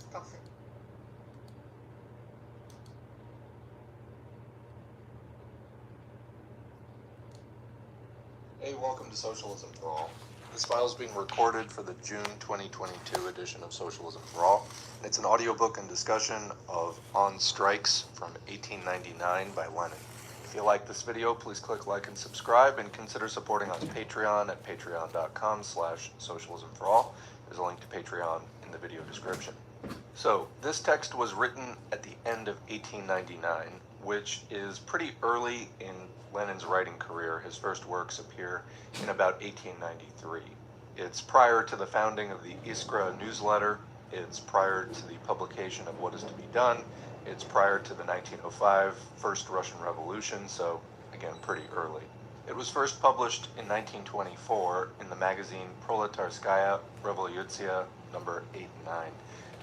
discuss it. Hey, welcome to Socialism for All. This file is being recorded for the June 2022 edition of Socialism for All. It's an audiobook and discussion of On Strikes from 1899 by Lenin. If you like this video, please click like and subscribe, and consider supporting on Patreon at patreon.com/socialismforall. There's a link to Patreon in the video description. So, this text was written at the end of 1899, which is pretty early in Lenin's writing career. His first works appear in about 1893. It's prior to the founding of the Iskra newsletter. It's prior to the publication of What Is to Be Done. It's prior to the 1905 First Russian Revolution, so again, pretty early. It was first published in 1924 in the magazine Proletarskaya Revolutsiya number 8 and 9,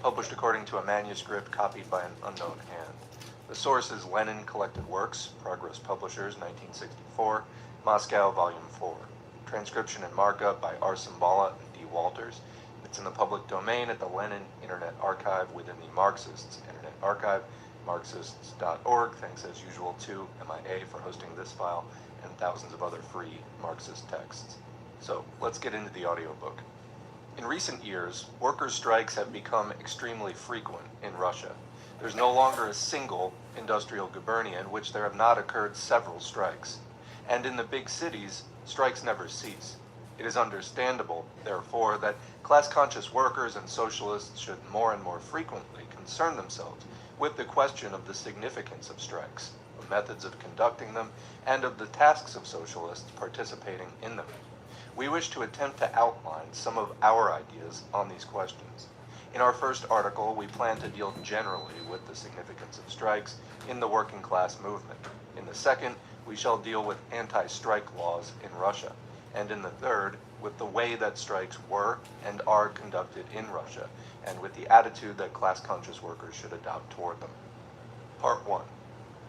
published according to a manuscript copied by an unknown hand. The source is Lenin Collected Works, Progress Publishers, 1964, Moscow, Volume 4. Transcription and markup by R. Simbala and D. Walters. It's in the public domain at the Lenin Internet Archive within the Marxists Internet Archive, Marxists.org. Thanks as usual to MIA for hosting this file and thousands of other free Marxist texts. So let's get into the audiobook. In recent years, workers' strikes have become extremely frequent in Russia. There's no longer a single industrial gubernia in which there have not occurred several strikes. And in the big cities, strikes never cease. It is understandable, therefore, that class-conscious workers and socialists should more and more frequently concern themselves with the question of the significance of strikes, of methods of conducting them, and of the tasks of socialists participating in them. We wish to attempt to outline some of our ideas on these questions. In our first article, we plan to deal generally with the significance of strikes in the working class movement. In the second, we shall deal with anti-strike laws in Russia. And in the third, with the way that strikes were and are conducted in Russia, and with the attitude that class-conscious workers should adopt toward them. Part 1.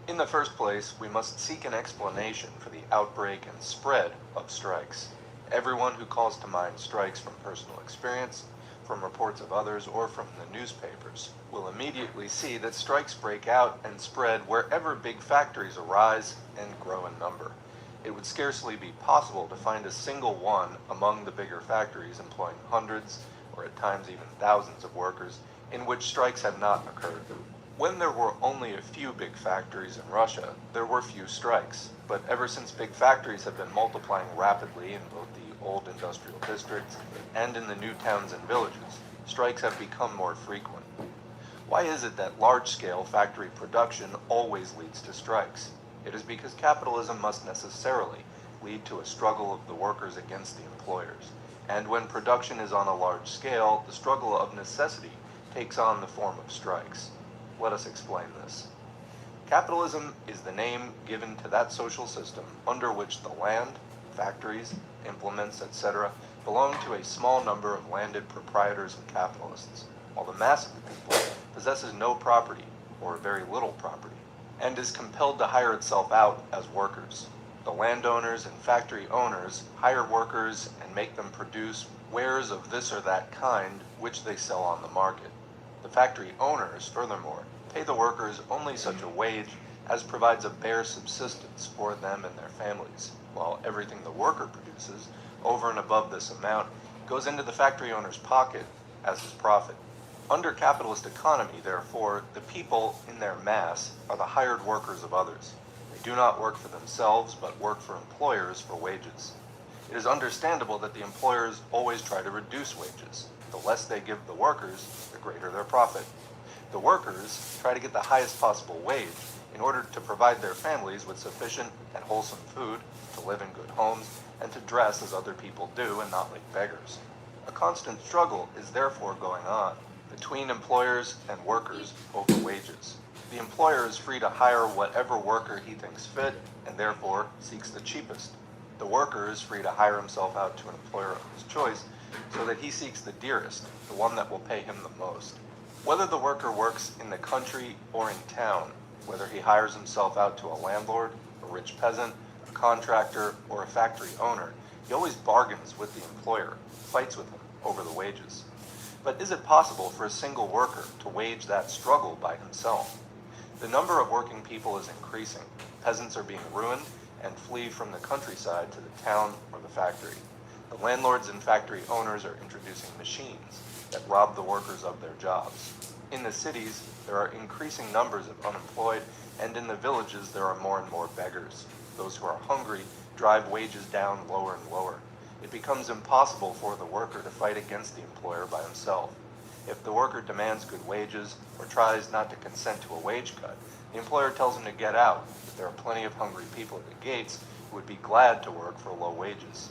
In the first place, we must seek an explanation for the outbreak and spread of strikes. Everyone who calls to mind strikes from personal experience, from reports of others, or from the newspapers, will immediately see that strikes break out and spread wherever big factories arise and grow in number. It would scarcely be possible to find a single one among the bigger factories employing hundreds, or at times even thousands of workers, in which strikes have not occurred. When there were only a few big factories in Russia, there were few strikes. But ever since big factories have been multiplying rapidly in both the old industrial districts and in the new towns and villages, strikes have become more frequent. Why is it that large-scale factory production always leads to strikes? It is because capitalism must necessarily lead to a struggle of the workers against the employers. And when production is on a large scale, the struggle of necessity takes on the form of strikes. Let us explain this. Capitalism is the name given to that social system under which the land, factories, implements, etc. belong to a small number of landed proprietors and capitalists, while the mass of the people possesses no property, or very little property, and is compelled to hire itself out as workers. The landowners and factory owners hire workers and make them produce wares of this or that kind which they sell on the market. The factory owners, furthermore, pay the workers only such a wage as provides a bare subsistence for them and their families, while everything the worker produces, over and above this amount, goes into the factory owner's pocket as his profit. Under capitalist economy, therefore, the people in their mass are the hired workers of others. They do not work for themselves, but work for employers for wages. It is understandable that the employers always try to reduce wages. The less they give the workers, the greater their profit. The workers try to get the highest possible wage in order to provide their families with sufficient and wholesome food, to live in good homes, and to dress as other people do and not like beggars. A constant struggle is therefore going on between employers and workers over wages. The employer is free to hire whatever worker he thinks fit, and therefore seeks the cheapest. The worker is free to hire himself out to an employer of his choice, so that he seeks the dearest, the one that will pay him the most. Whether the worker works in the country or in town, whether he hires himself out to a landlord, a rich peasant, a contractor, or a factory owner, he always bargains with the employer, fights with him over the wages. But is it possible for a single worker to wage that struggle by himself? The number of working people is increasing. Peasants are being ruined and flee from the countryside to the town or the factory. The landlords and factory owners are introducing machines that rob the workers of their jobs. In the cities, there are increasing numbers of unemployed, and in the villages there are more and more beggars. Those who are hungry drive wages down lower and lower. It becomes impossible for the worker to fight against the employer by himself. If the worker demands good wages or tries not to consent to a wage cut, the employer tells him to get out, but there are plenty of hungry people at the gates who would be glad to work for low wages.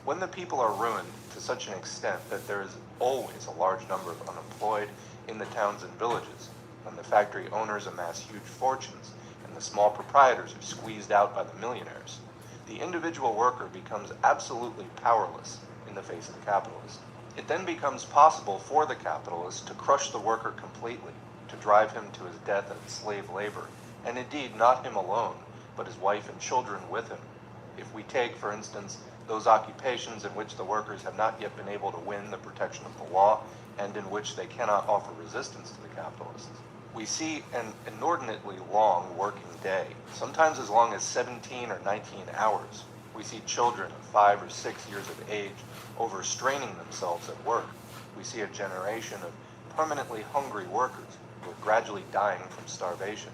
When the people are ruined to such an extent that there is always a large number of unemployed in the towns and villages, when the factory owners amass huge fortunes and the small proprietors are squeezed out by the millionaires, the individual worker becomes absolutely powerless in the face of the capitalist. It then becomes possible for the capitalist to crush the worker completely, to drive him to his death as slave labor, and indeed not him alone, but his wife and children with him. If we take, for instance, those occupations in which the workers have not yet been able to win the protection of the law and in which they cannot offer resistance to the capitalists, we see an inordinately long working day, sometimes as long as 17 or 19 hours. We see children of 5 or 6 years of age overstraining themselves at work. We see a generation of permanently hungry workers who are gradually dying from starvation.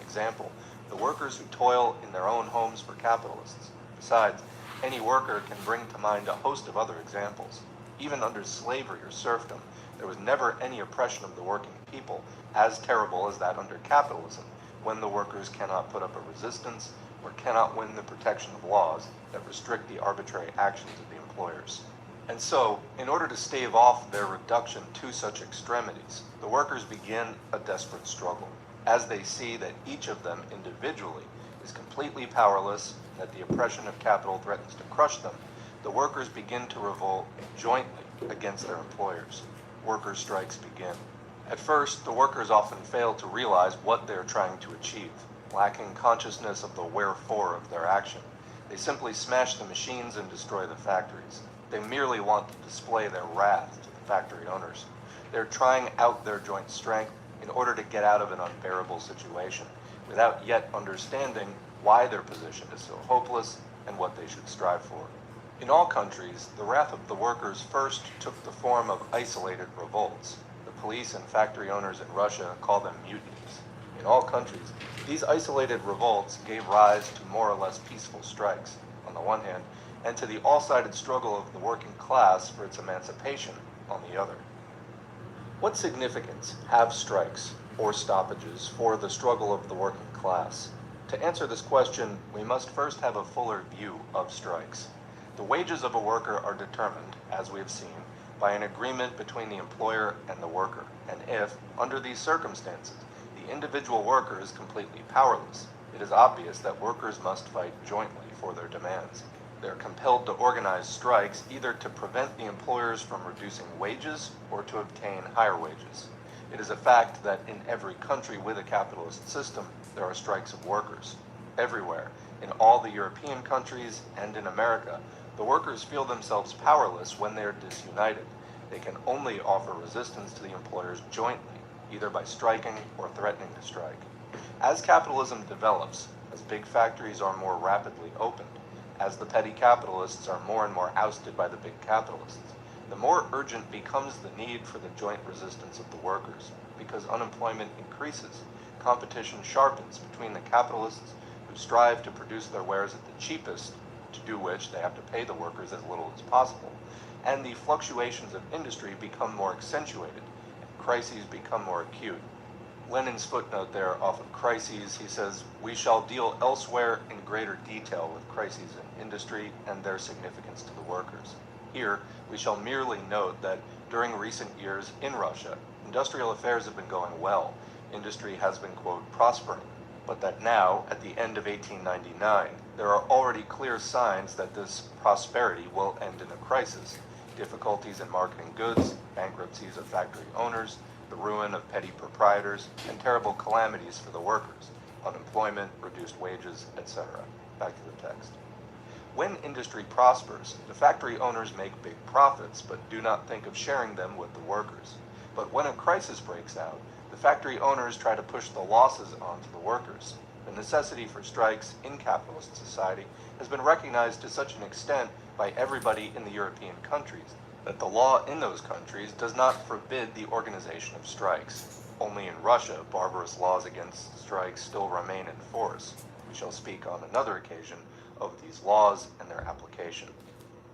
Example, the workers who toil in their own homes for capitalists. Besides, any worker can bring to mind a host of other examples. Even under slavery or serfdom, there was never any oppression of the working people as terrible as that under capitalism, when the workers cannot put up a resistance or cannot win the protection of laws that restrict the arbitrary actions of the employers. And so, in order to stave off their reduction to such extremities, the workers begin a desperate struggle, as they see that each of them individually is completely powerless, that the oppression of capital threatens to crush them. The workers begin to revolt jointly against their employers. Worker strikes begin. At first, the workers often fail to realize what they are trying to achieve, lacking consciousness of the wherefore of their action. They simply smash the machines and destroy the factories. They merely want to display their wrath to the factory owners. They're trying out their joint strength in order to get out of an unbearable situation, without yet understanding why their position is so hopeless and what they should strive for. In all countries, the wrath of the workers first took the form of isolated revolts. The police and factory owners in Russia call them mutinies. In all countries, these isolated revolts gave rise to more or less peaceful strikes, on the one hand, and to the all-sided struggle of the working class for its emancipation, on the other. What significance have strikes or stoppages for the struggle of the working class? To answer this question, we must first have a fuller view of strikes. The wages of a worker are determined, as we have seen, by an agreement between the employer and the worker, and if, under these circumstances, the individual worker is completely powerless, it is obvious that workers must fight jointly for their demands. They are compelled to organize strikes either to prevent the employers from reducing wages or to obtain higher wages. It is a fact that in every country with a capitalist system, there are strikes of workers. Everywhere, in all the European countries and in America, the workers feel themselves powerless when they are disunited. They can only offer resistance to the employers jointly, either by striking or threatening to strike. As capitalism develops, as big factories are more rapidly opened, as the petty capitalists are more and more ousted by the big capitalists, the more urgent becomes the need for the joint resistance of the workers, because unemployment increases, competition sharpens between the capitalists who strive to produce their wares at the cheapest, to do which they have to pay the workers as little as possible, and the fluctuations of industry become more accentuated, and crises become more acute. Lenin's footnote there off of crises, he says, "We shall deal elsewhere in greater detail with crises in industry and their significance to the workers. Here, we shall merely note that during recent years in Russia, industrial affairs have been going well. Industry has been, quote, prospering, but that now, at the end of 1899, there are already clear signs that this prosperity will end in a crisis. Difficulties in marketing goods, bankruptcies of factory owners, the ruin of petty proprietors, and terrible calamities for the workers, unemployment, reduced wages, etc." Back to the text. When industry prospers, the factory owners make big profits but do not think of sharing them with the workers. But when a crisis breaks out, the factory owners try to push the losses onto the workers. The necessity for strikes in capitalist society has been recognized to such an extent by everybody in the European countries that the law in those countries does not forbid the organization of strikes. Only in Russia, barbarous laws against strikes still remain in force. We shall speak on another occasion of these laws and their application.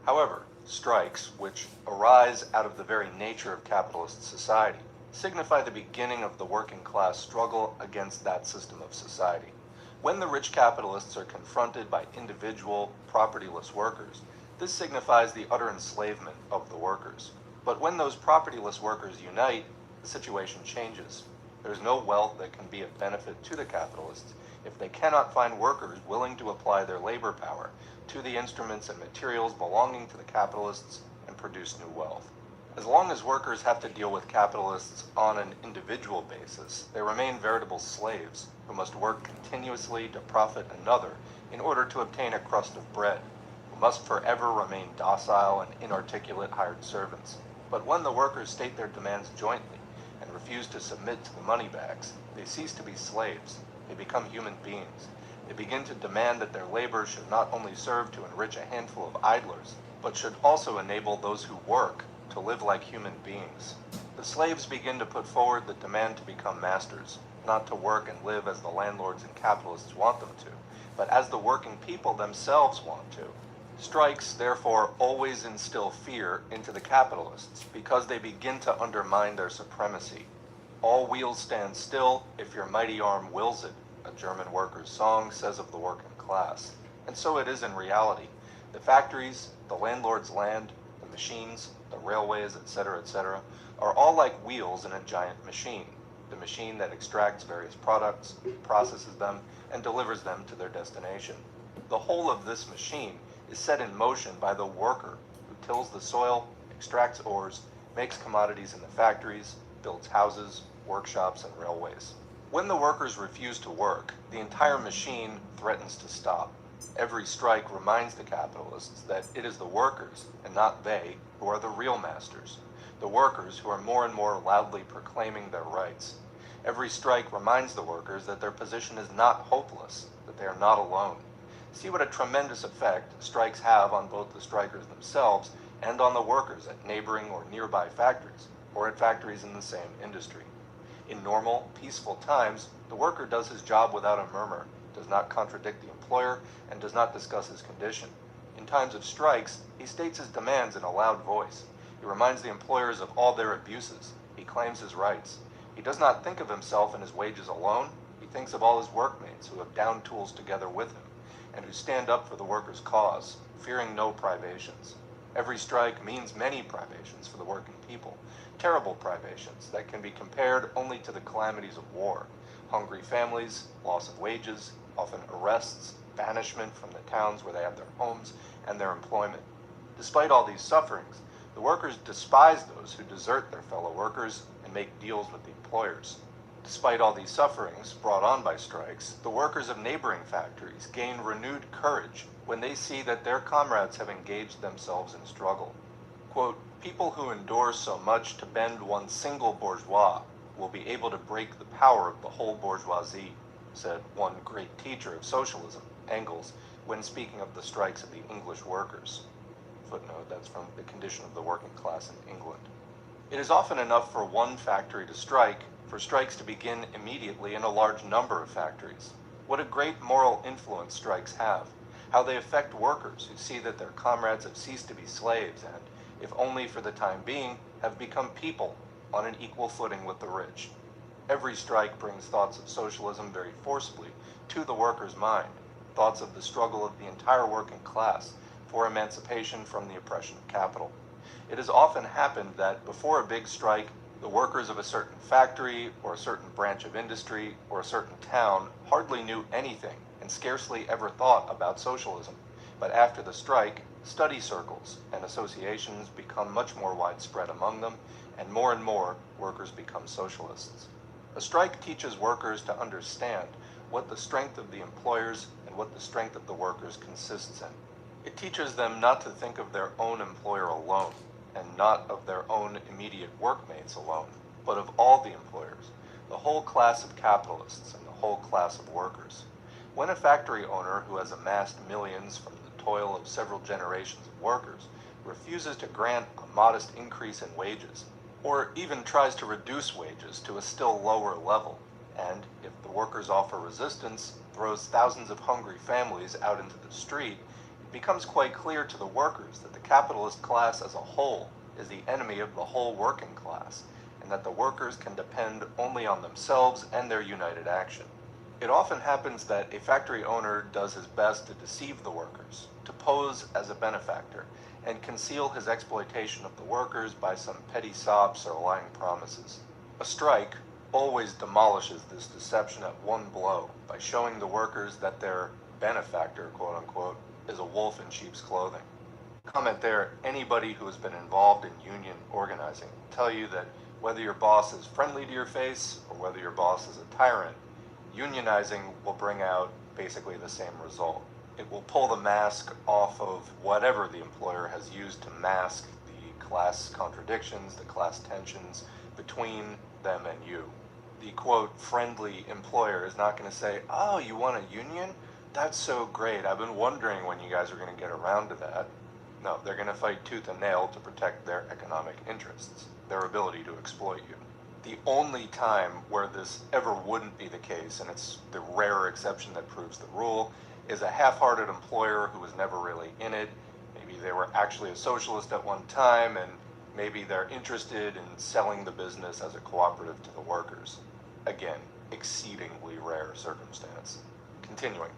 However, strikes, which arise out of the very nature of capitalist society, signify the beginning of the working class struggle against that system of society. When the rich capitalists are confronted by individual, propertyless workers, this signifies the utter enslavement of the workers. But when those propertyless workers unite, the situation changes. There is no wealth that can be of benefit to the capitalists if they cannot find workers willing to apply their labor power to the instruments and materials belonging to the capitalists and produce new wealth. As long as workers have to deal with capitalists on an individual basis, they remain veritable slaves who must work continuously to profit another in order to obtain a crust of bread, who must forever remain docile and inarticulate hired servants. But when the workers state their demands jointly and refuse to submit to the money bags, they cease to be slaves. They become human beings. They begin to demand that their labor should not only serve to enrich a handful of idlers, but should also enable those who work to live like human beings. The slaves begin to put forward the demand to become masters, not to work and live as the landlords and capitalists want them to, but as the working people themselves want to. Strikes, therefore, always instill fear into the capitalists because they begin to undermine their supremacy. All wheels stand still if your mighty arm wills it, a German worker's song says of the working class. And so it is in reality. The factories, the landlord's land, the machines, the railways, etc., are all like wheels in a giant machine. The machine that extracts various products, processes them, and delivers them to their destination. The whole of this machine is set in motion by the worker who tills the soil, extracts ores, makes commodities in the factories, builds houses, workshops, and railways. When the workers refuse to work, the entire machine threatens to stop. Every strike reminds the capitalists that it is the workers, and not they, who are the real masters. The workers who are more and more loudly proclaiming their rights. Every strike reminds the workers that their position is not hopeless, that they are not alone. See what a tremendous effect strikes have on both the strikers themselves and on the workers at neighboring or nearby factories, or at factories in the same industry. In normal, peaceful times, the worker does his job without a murmur, does not contradict the employer, and does not discuss his condition. In times of strikes, he states his demands in a loud voice. He reminds the employers of all their abuses. He claims his rights. He does not think of himself and his wages alone. He thinks of all his workmates who have down tools together with him, and who stand up for the workers' cause, fearing no privations. Every strike means many privations for the working people, terrible privations that can be compared only to the calamities of war, hungry families, loss of wages, often arrests, banishment from the towns where they have their homes and their employment. Despite all these sufferings, the workers despise those who desert their fellow workers and make deals with the employers. Despite all these sufferings brought on by strikes, the workers of neighboring factories gain renewed courage when they see that their comrades have engaged themselves in struggle. Quote, "People who endure so much to bend one single bourgeois will be able to break the power of the whole bourgeoisie," said one great teacher of socialism, Engels, when speaking of the strikes of the English workers. Footnote, that's from The Condition of the Working Class in England. It is often enough for one factory to strike for strikes to begin immediately in a large number of factories. What a great moral influence strikes have, how they affect workers who see that their comrades have ceased to be slaves and, if only for the time being, have become people on an equal footing with the rich. Every strike brings thoughts of socialism very forcibly to the worker's mind, thoughts of the struggle of the entire working class for emancipation from the oppression of capital. It has often happened that before a big strike, the workers of a certain factory or a certain branch of industry or a certain town hardly knew anything and scarcely ever thought about socialism. But after the strike, study circles and associations become much more widespread among them, and more workers become socialists. A strike teaches workers to understand what the strength of the employers and what the strength of the workers consists in. It teaches them not to think of their own employer alone, and not of their own immediate workmates alone, but of all the employers, the whole class of capitalists and the whole class of workers. When a factory owner who has amassed millions from the toil of several generations of workers refuses to grant a modest increase in wages, or even tries to reduce wages to a still lower level, and, if the workers offer resistance, throws thousands of hungry families out into the street, it becomes quite clear to the workers that the capitalist class as a whole is the enemy of the whole working class, and that the workers can depend only on themselves and their united action. It often happens that a factory owner does his best to deceive the workers, to pose as a benefactor, and conceal his exploitation of the workers by some petty sops or lying promises. A strike always demolishes this deception at one blow by showing the workers that their benefactor, quote unquote, is a wolf in sheep's clothing. Comment there, anybody who has been involved in union organizing will tell you that whether your boss is friendly to your face or whether your boss is a tyrant, unionizing will bring out basically the same result. It will pull the mask off of whatever the employer has used to mask the class contradictions, the class tensions between them and you. The quote, friendly employer is not going to say, oh, you want a union? That's so great. I've been wondering when you guys are going to get around to that. No, they're going to fight tooth and nail to protect their economic interests, their ability to exploit you. The only time where this ever wouldn't be the case, and it's the rare exception that proves the rule, is a half-hearted employer who was never really in it. Maybe they were actually a socialist at one time, and maybe they're interested in selling the business as a cooperative to the workers. Again, exceedingly rare circumstance. Continuing.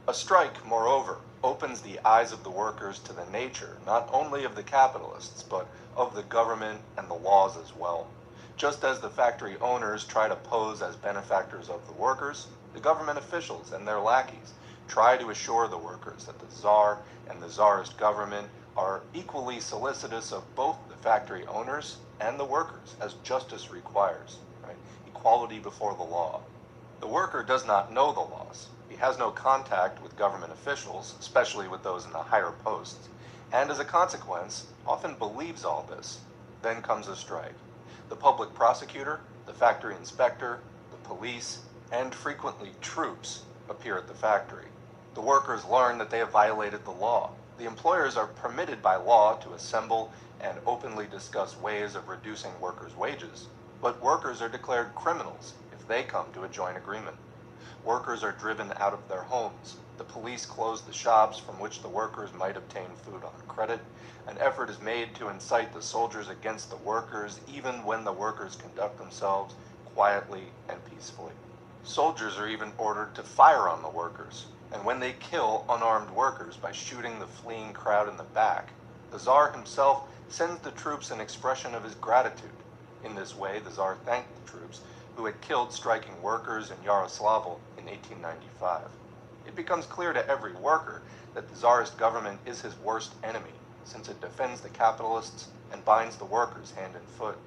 A strike, moreover, opens the eyes of the workers to the nature not only of the capitalists, but of the government and the laws as well. Just as the factory owners try to pose as benefactors of the workers, the government officials and their lackeys try to assure the workers that the Tsar and the Tsarist government are equally solicitous of both the factory owners and the workers, as justice requires, right? Equality before the law. The worker does not know the laws. He has no contact with government officials, especially with those in the higher posts, and as a consequence, often believes all this. Then comes a strike. The public prosecutor, the factory inspector, the police, and frequently troops appear at the factory. The workers learn that they have violated the law. The employers are permitted by law to assemble and openly discuss ways of reducing workers' wages, but workers are declared criminals if they come to a joint agreement. Workers are driven out of their homes. The police close the shops from which the workers might obtain food on credit. An effort is made to incite the soldiers against the workers, even when the workers conduct themselves quietly and peacefully. Soldiers are even ordered to fire on the workers, and when they kill unarmed workers by shooting the fleeing crowd in the back, the Tsar himself sends the troops an expression of his gratitude. In this way, the Tsar thanked the troops who had killed striking workers in Yaroslavl in 1895. It becomes clear to every worker that the Tsarist government is his worst enemy, since it defends the capitalists and binds the workers hand and foot.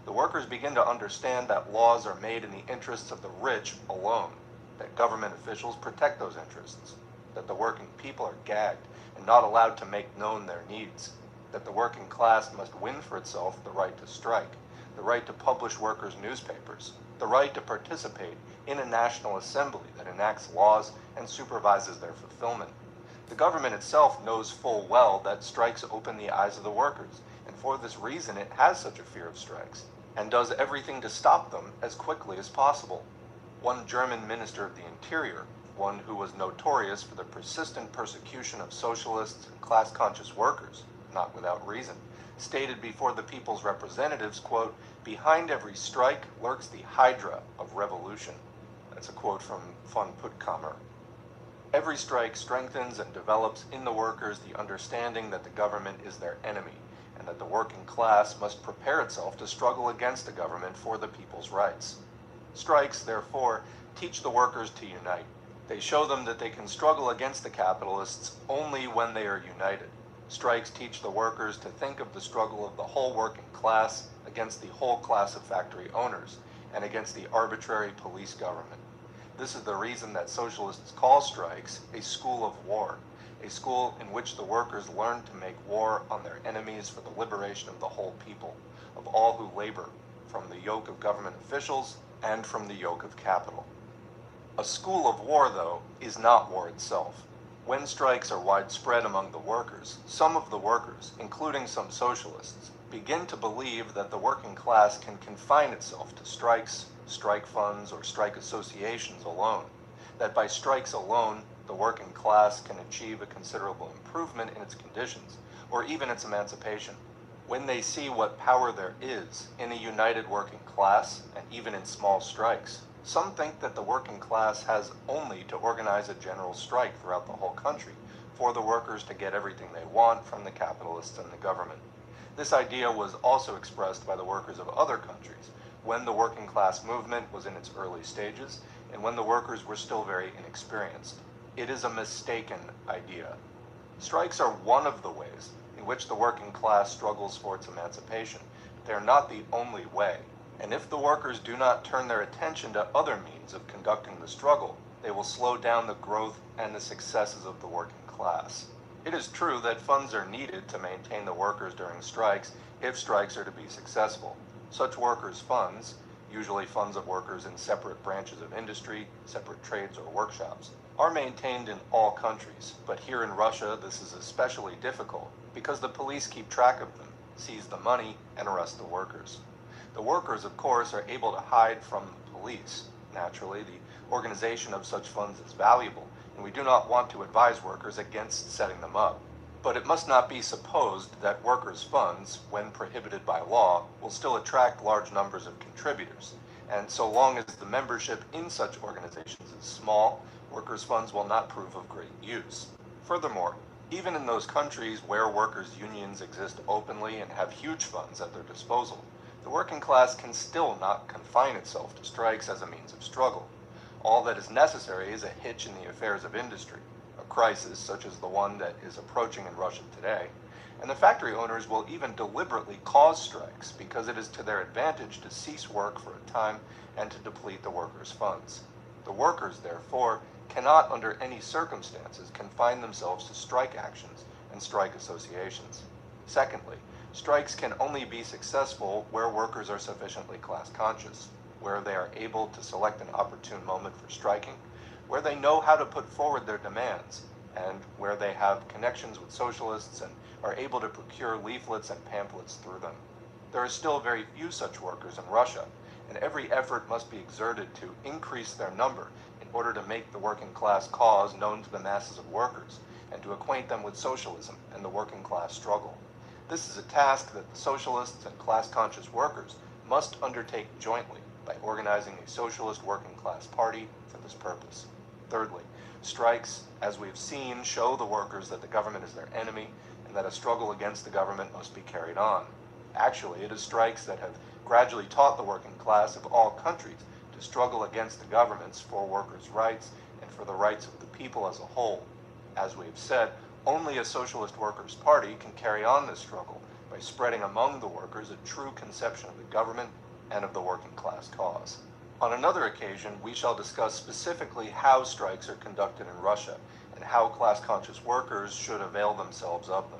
The workers begin to understand that laws are made in the interests of the rich alone, that government officials protect those interests, that the working people are gagged and not allowed to make known their needs, that the working class must win for itself the right to strike, the right to publish workers' newspapers, the right to participate in a national assembly that enacts laws and supervises their fulfillment. The government itself knows full well that strikes open the eyes of the workers, and for this reason it has such a fear of strikes, and does everything to stop them as quickly as possible. One German minister of the Interior, one who was notorious for the persistent persecution of socialists and class-conscious workers, not without reason, stated before the people's representatives, quote, "Behind every strike lurks the hydra of revolution." That's a quote from von Puttkamer. Every strike strengthens and develops in the workers the understanding that the government is their enemy, and that the working class must prepare itself to struggle against the government for the people's rights. Strikes, therefore, teach the workers to unite. They show them that they can struggle against the capitalists only when they are united. Strikes teach the workers to think of the struggle of the whole working class against the whole class of factory owners and against the arbitrary police government. This is the reason that socialists call strikes a school of war. a school in which the workers learned to make war on their enemies for the liberation of the whole people, of all who labor, from the yoke of government officials and from the yoke of capital. A school of war, though, is not war itself. When strikes are widespread among the workers, some of the workers, including some socialists, begin to believe that the working class can confine itself to strikes, strike funds, or strike associations alone, that by strikes alone, the working class can achieve a considerable improvement in its conditions, or even its emancipation. When they see what power there is in a united working class, and even in small strikes, some think that the working class has only to organize a general strike throughout the whole country for the workers to get everything they want from the capitalists and the government. This idea was also expressed by the workers of other countries when the working class movement was in its early stages and when the workers were still very inexperienced. It is a mistaken idea. Strikes are one of the ways in which the working class struggles for its emancipation. They are not the only way. And if the workers do not turn their attention to other means of conducting the struggle, they will slow down the growth and the successes of the working class. It is true that funds are needed to maintain the workers during strikes if strikes are to be successful. Such workers' funds, usually funds of workers in separate branches of industry, separate trades or workshops, are maintained in all countries, but here in Russia this is especially difficult because the police keep track of them, seize the money, and arrest the workers. The workers, of course, are able to hide from the police. Naturally, the organization of such funds is valuable, and we do not want to advise workers against setting them up. But it must not be supposed that workers' funds, when prohibited by law, will still attract large numbers of contributors, and so long as the membership in such organizations is small, workers' funds will not prove of great use. Furthermore, even in those countries where workers' unions exist openly and have huge funds at their disposal, the working class can still not confine itself to strikes as a means of struggle. All that is necessary is a hitch in the affairs of industry, a crisis such as the one that is approaching in Russia today, and the factory owners will even deliberately cause strikes because it is to their advantage to cease work for a time and to deplete the workers' funds. The workers, therefore, cannot under any circumstances confine themselves to strike actions and strike associations. Secondly, strikes can only be successful where workers are sufficiently class conscious, where they are able to select an opportune moment for striking, where they know how to put forward their demands, and where they have connections with socialists and are able to procure leaflets and pamphlets through them. There are still very few such workers in Russia, and every effort must be exerted to increase their number in order to make the working class cause known to the masses of workers, and to acquaint them with socialism and the working class struggle. This is a task that the socialists and class-conscious workers must undertake jointly by organizing a socialist working class party for this purpose. Thirdly, strikes, as we've seen, show the workers that the government is their enemy and that a struggle against the government must be carried on. Actually, it is strikes that have gradually taught the working class of all countries to struggle against the governments for workers' rights and for the rights of the people as a whole. As we've said, only a socialist workers' party can carry on this struggle by spreading among the workers a true conception of the government and of the working class cause. On another occasion, we shall discuss specifically how strikes are conducted in Russia and how class-conscious workers should avail themselves of them.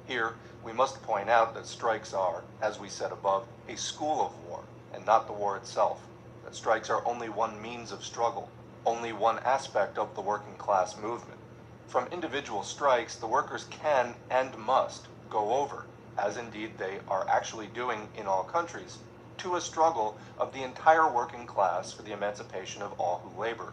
Here, we must point out that strikes are, as we said above, a school of war, and not the war itself, that strikes are only one means of struggle, only one aspect of the working class movement. From individual strikes, the workers can and must go over, as indeed they are actually doing in all countries, to a struggle of the entire working class for the emancipation of all who labor.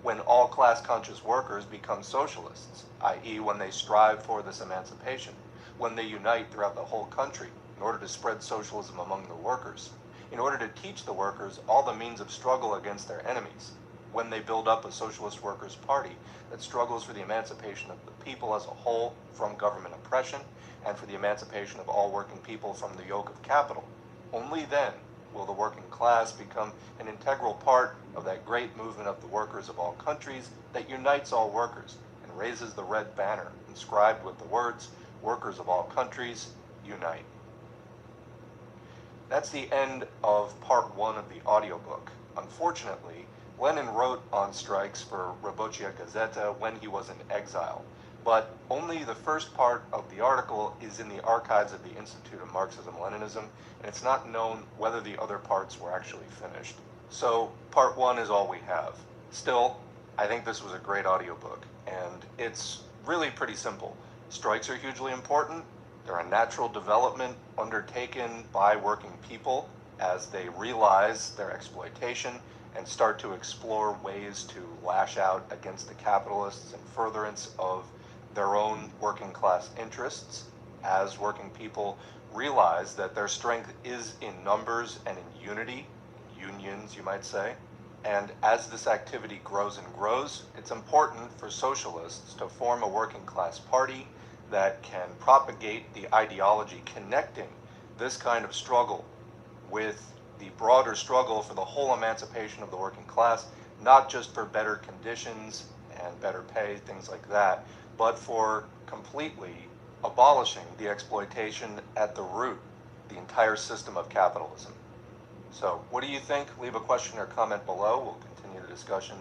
When all class-conscious workers become socialists, i.e. when they strive for this emancipation, when they unite throughout the whole country in order to spread socialism among the workers, in order to teach the workers all the means of struggle against their enemies, when they build up a socialist workers' party that struggles for the emancipation of the people as a whole from government oppression and for the emancipation of all working people from the yoke of capital, only then will the working class become an integral part of that great movement of the workers of all countries that unites all workers and raises the red banner inscribed with the words, "Workers of all countries, unite." That's the end of part one of the audiobook. Unfortunately, Lenin wrote on strikes for Rabochaya Gazeta when he was in exile, but only the first part of the article is in the archives of the Institute of Marxism-Leninism, and it's not known whether the other parts were actually finished. So part one is all we have. Still, I think this was a great audiobook, and it's really pretty simple. Strikes are hugely important. They're a natural development undertaken by working people as they realize their exploitation and start to explore ways to lash out against the capitalists in furtherance of their own working class interests, as working people realize that their strength is in numbers and in unity, unions you might say. And as this activity grows and grows, it's important for socialists to form a working class party that can propagate the ideology connecting this kind of struggle with the broader struggle for the whole emancipation of the working class, not just for better conditions and better pay, things like that, but for completely abolishing the exploitation at the root, the entire system of capitalism. So, what do you think? Leave a question or comment below. We'll continue the discussion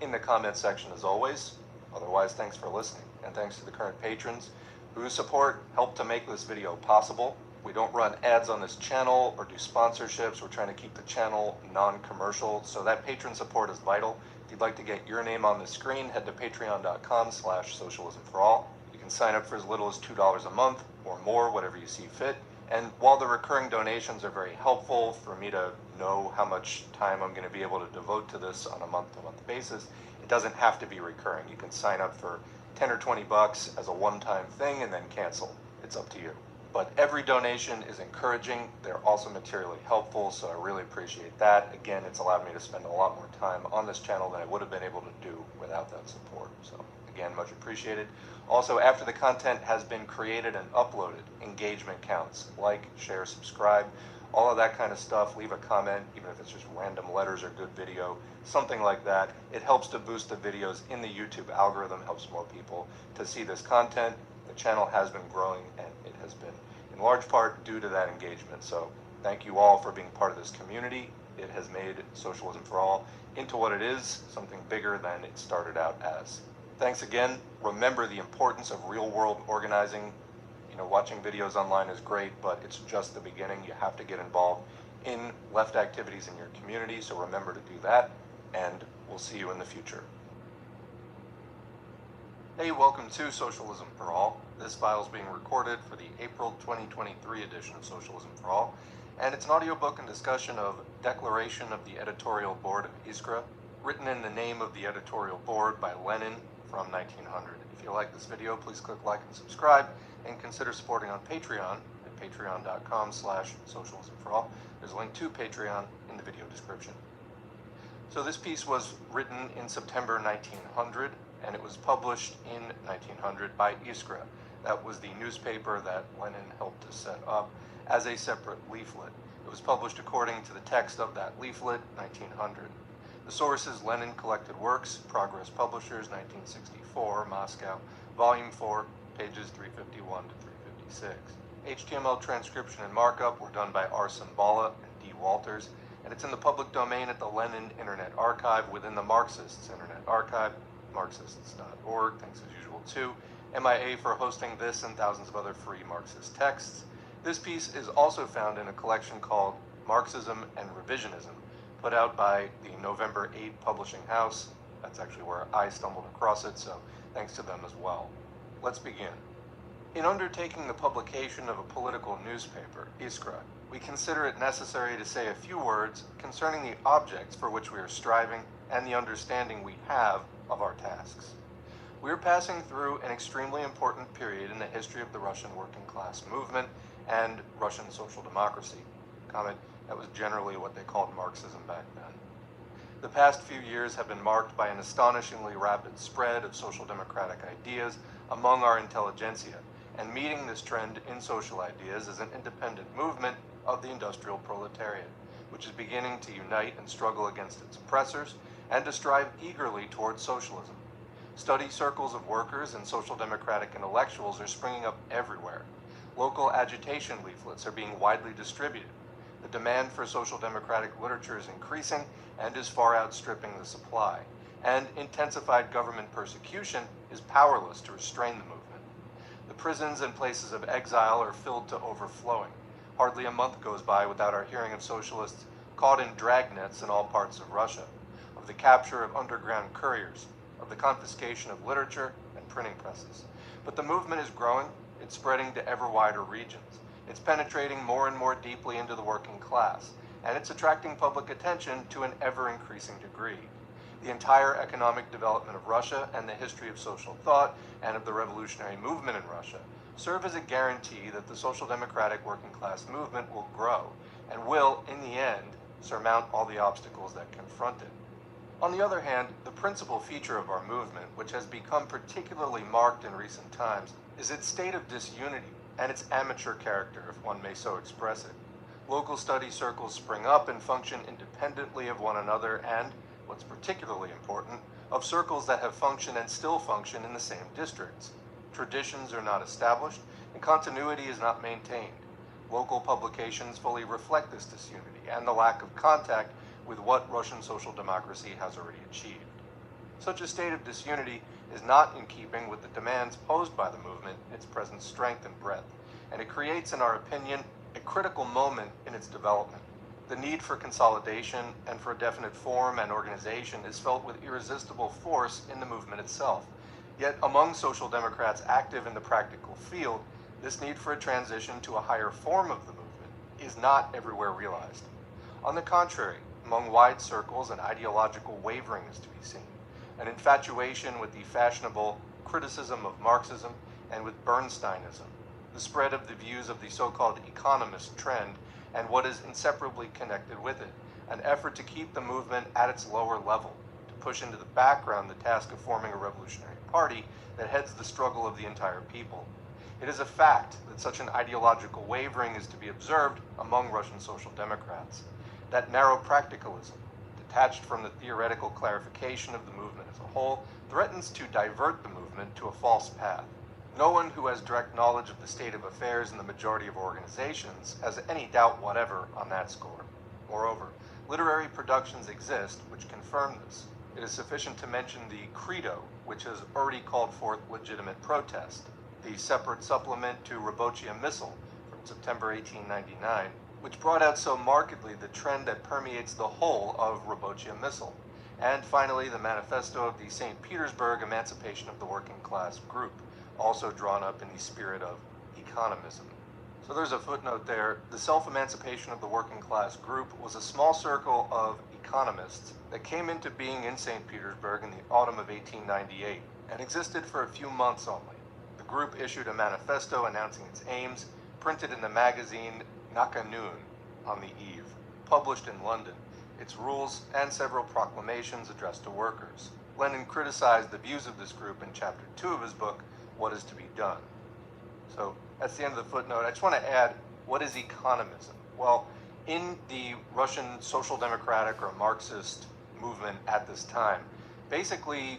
in the comment section as always. Otherwise, thanks for listening, and thanks to the current patrons whose support helped to make this video possible. We don't run ads on this channel or do sponsorships. We're trying to keep the channel non-commercial, so that patron support is vital. If you'd like to get your name on the screen, head to patreon.com/socialismforall. You can sign up for as little as $2 a month or more, whatever you see fit. And while the recurring donations are very helpful for me to know how much time I'm going to be able to devote to this on a month-to-month basis, it doesn't have to be recurring. You can sign up for 10 or 20 bucks as a one-time thing and then cancel. It's up to you. But every donation is encouraging. They're also materially helpful, so I really appreciate that. Again, it's allowed me to spend a lot more time on this channel than I would have been able to do without that support. So again, much appreciated. Also, after the content has been created and uploaded, engagement counts. Like, share, subscribe, all of that kind of stuff. Leave a comment, even if it's just random letters or good video, something like that. It helps to boost the videos in the YouTube algorithm, helps more people to see this content. The channel has been growing, and it has been in large part due to that engagement. So thank you all for being part of this community. It has made Socialism for All into what it is, something bigger than it started out as. Thanks again. Remember the importance of real-world organizing. You know, watching videos online is great, but it's just the beginning. You have to get involved in left activities in your community, so remember to do that, and we'll see you in the future. Hey, welcome to Socialism for All. This file is being recorded for the April 2023 edition of Socialism for All, and it's an audiobook and discussion of Declaration of the Editorial Board of Iskra, written in the name of the editorial board by Lenin from 1900. If you like this video, please click like and subscribe, and consider supporting on Patreon at patreon.com/socialismforall. There's a link to Patreon in the video description. So this piece was written in September 1900, and it was published in 1900 by Iskra. That was the newspaper that Lenin helped to set up as a separate leaflet. It was published according to the text of that leaflet, 1900. The sources: Lenin Collected Works, Progress Publishers, 1964, Moscow, Volume 4, pages 351 to 356. HTML transcription and markup were done by R. Simbala and D. Walters, and it's in the public domain at the Lenin Internet Archive within the Marxists Internet Archive, marxists.org. Thanks as usual to MIA for hosting this and thousands of other free Marxist texts. This piece is also found in a collection called Marxism and Revisionism, put out by the November 8 publishing house. That's actually where I stumbled across it, so thanks to them as well. Let's begin. In undertaking the publication of a political newspaper, Iskra, we consider it necessary to say a few words concerning the objects for which we are striving and the understanding we have of our tasks. We are passing through an extremely important period in the history of the Russian working class movement and Russian social democracy. Comment, that was generally what they called Marxism back then. The past few years have been marked by an astonishingly rapid spread of social democratic ideas among our intelligentsia, and meeting this trend in social ideas is an independent movement of the industrial proletariat, which is beginning to unite and struggle against its oppressors and to strive eagerly towards socialism. Study circles of workers and social democratic intellectuals are springing up everywhere. Local agitation leaflets are being widely distributed. The demand for social democratic literature is increasing and is far outstripping the supply. And intensified government persecution is powerless to restrain the movement. The prisons and places of exile are filled to overflowing. Hardly a month goes by without our hearing of socialists caught in dragnets in all parts of Russia, of the capture of underground couriers, of the confiscation of literature and printing presses. But the movement is growing, it's spreading to ever wider regions. It's penetrating more and more deeply into the working class, and it's attracting public attention to an ever-increasing degree. The entire economic development of Russia and the history of social thought and of the revolutionary movement in Russia serve as a guarantee that the social democratic working class movement will grow and will, in the end, surmount all the obstacles that confront it. On the other hand, the principal feature of our movement, which has become particularly marked in recent times, is its state of disunity and its amateur character, if one may so express it. Local study circles spring up and function independently of one another and, what's particularly important, of circles that have functioned and still function in the same districts. Traditions are not established, and continuity is not maintained. Local publications fully reflect this disunity and the lack of contact with what Russian social democracy has already achieved. Such a state of disunity is not in keeping with the demands posed by the movement in its present strength and breadth, and it creates, in our opinion, a critical moment in its development. The need for consolidation and for a definite form and organization is felt with irresistible force in the movement itself. Yet among social democrats active in the practical field, this need for a transition to a higher form of the movement is not everywhere realized. On the contrary, among wide circles, an ideological wavering is to be seen, an infatuation with the fashionable criticism of Marxism and with Bernsteinism, the spread of the views of the so-called economist trend and what is inseparably connected with it, an effort to keep the movement at its lower level, to push into the background the task of forming a revolutionary party that heads the struggle of the entire people. It is a fact that such an ideological wavering is to be observed among Russian social democrats. That narrow practicalism, detached from the theoretical clarification of the movement as a whole, threatens to divert the movement to a false path. No one who has direct knowledge of the state of affairs in the majority of organizations has any doubt whatever on that score. Moreover, literary productions exist which confirm this. It is sufficient to mention the Credo, which has already called forth legitimate protest, the separate supplement to Rabochia Missal from September 1899, which brought out so markedly the trend that permeates the whole of Rabochia Missal, and finally the manifesto of the St. Petersburg Emancipation of the Working Class Group, also drawn up in the spirit of economism. So there's a footnote there. The self-emancipation of the working class group was a small circle of economists that came into being in St. Petersburg in the autumn of 1898 and existed for a few months only. The group issued a manifesto announcing its aims, printed in the magazine Nakanoon on the Eve, published in London, its rules and several proclamations addressed to workers. Lenin criticized the views of this group in chapter 2 of his book, What is to be Done. So that's the end of the footnote. I just want to add, what is economism? Well, in the Russian social democratic or Marxist movement at this time, basically,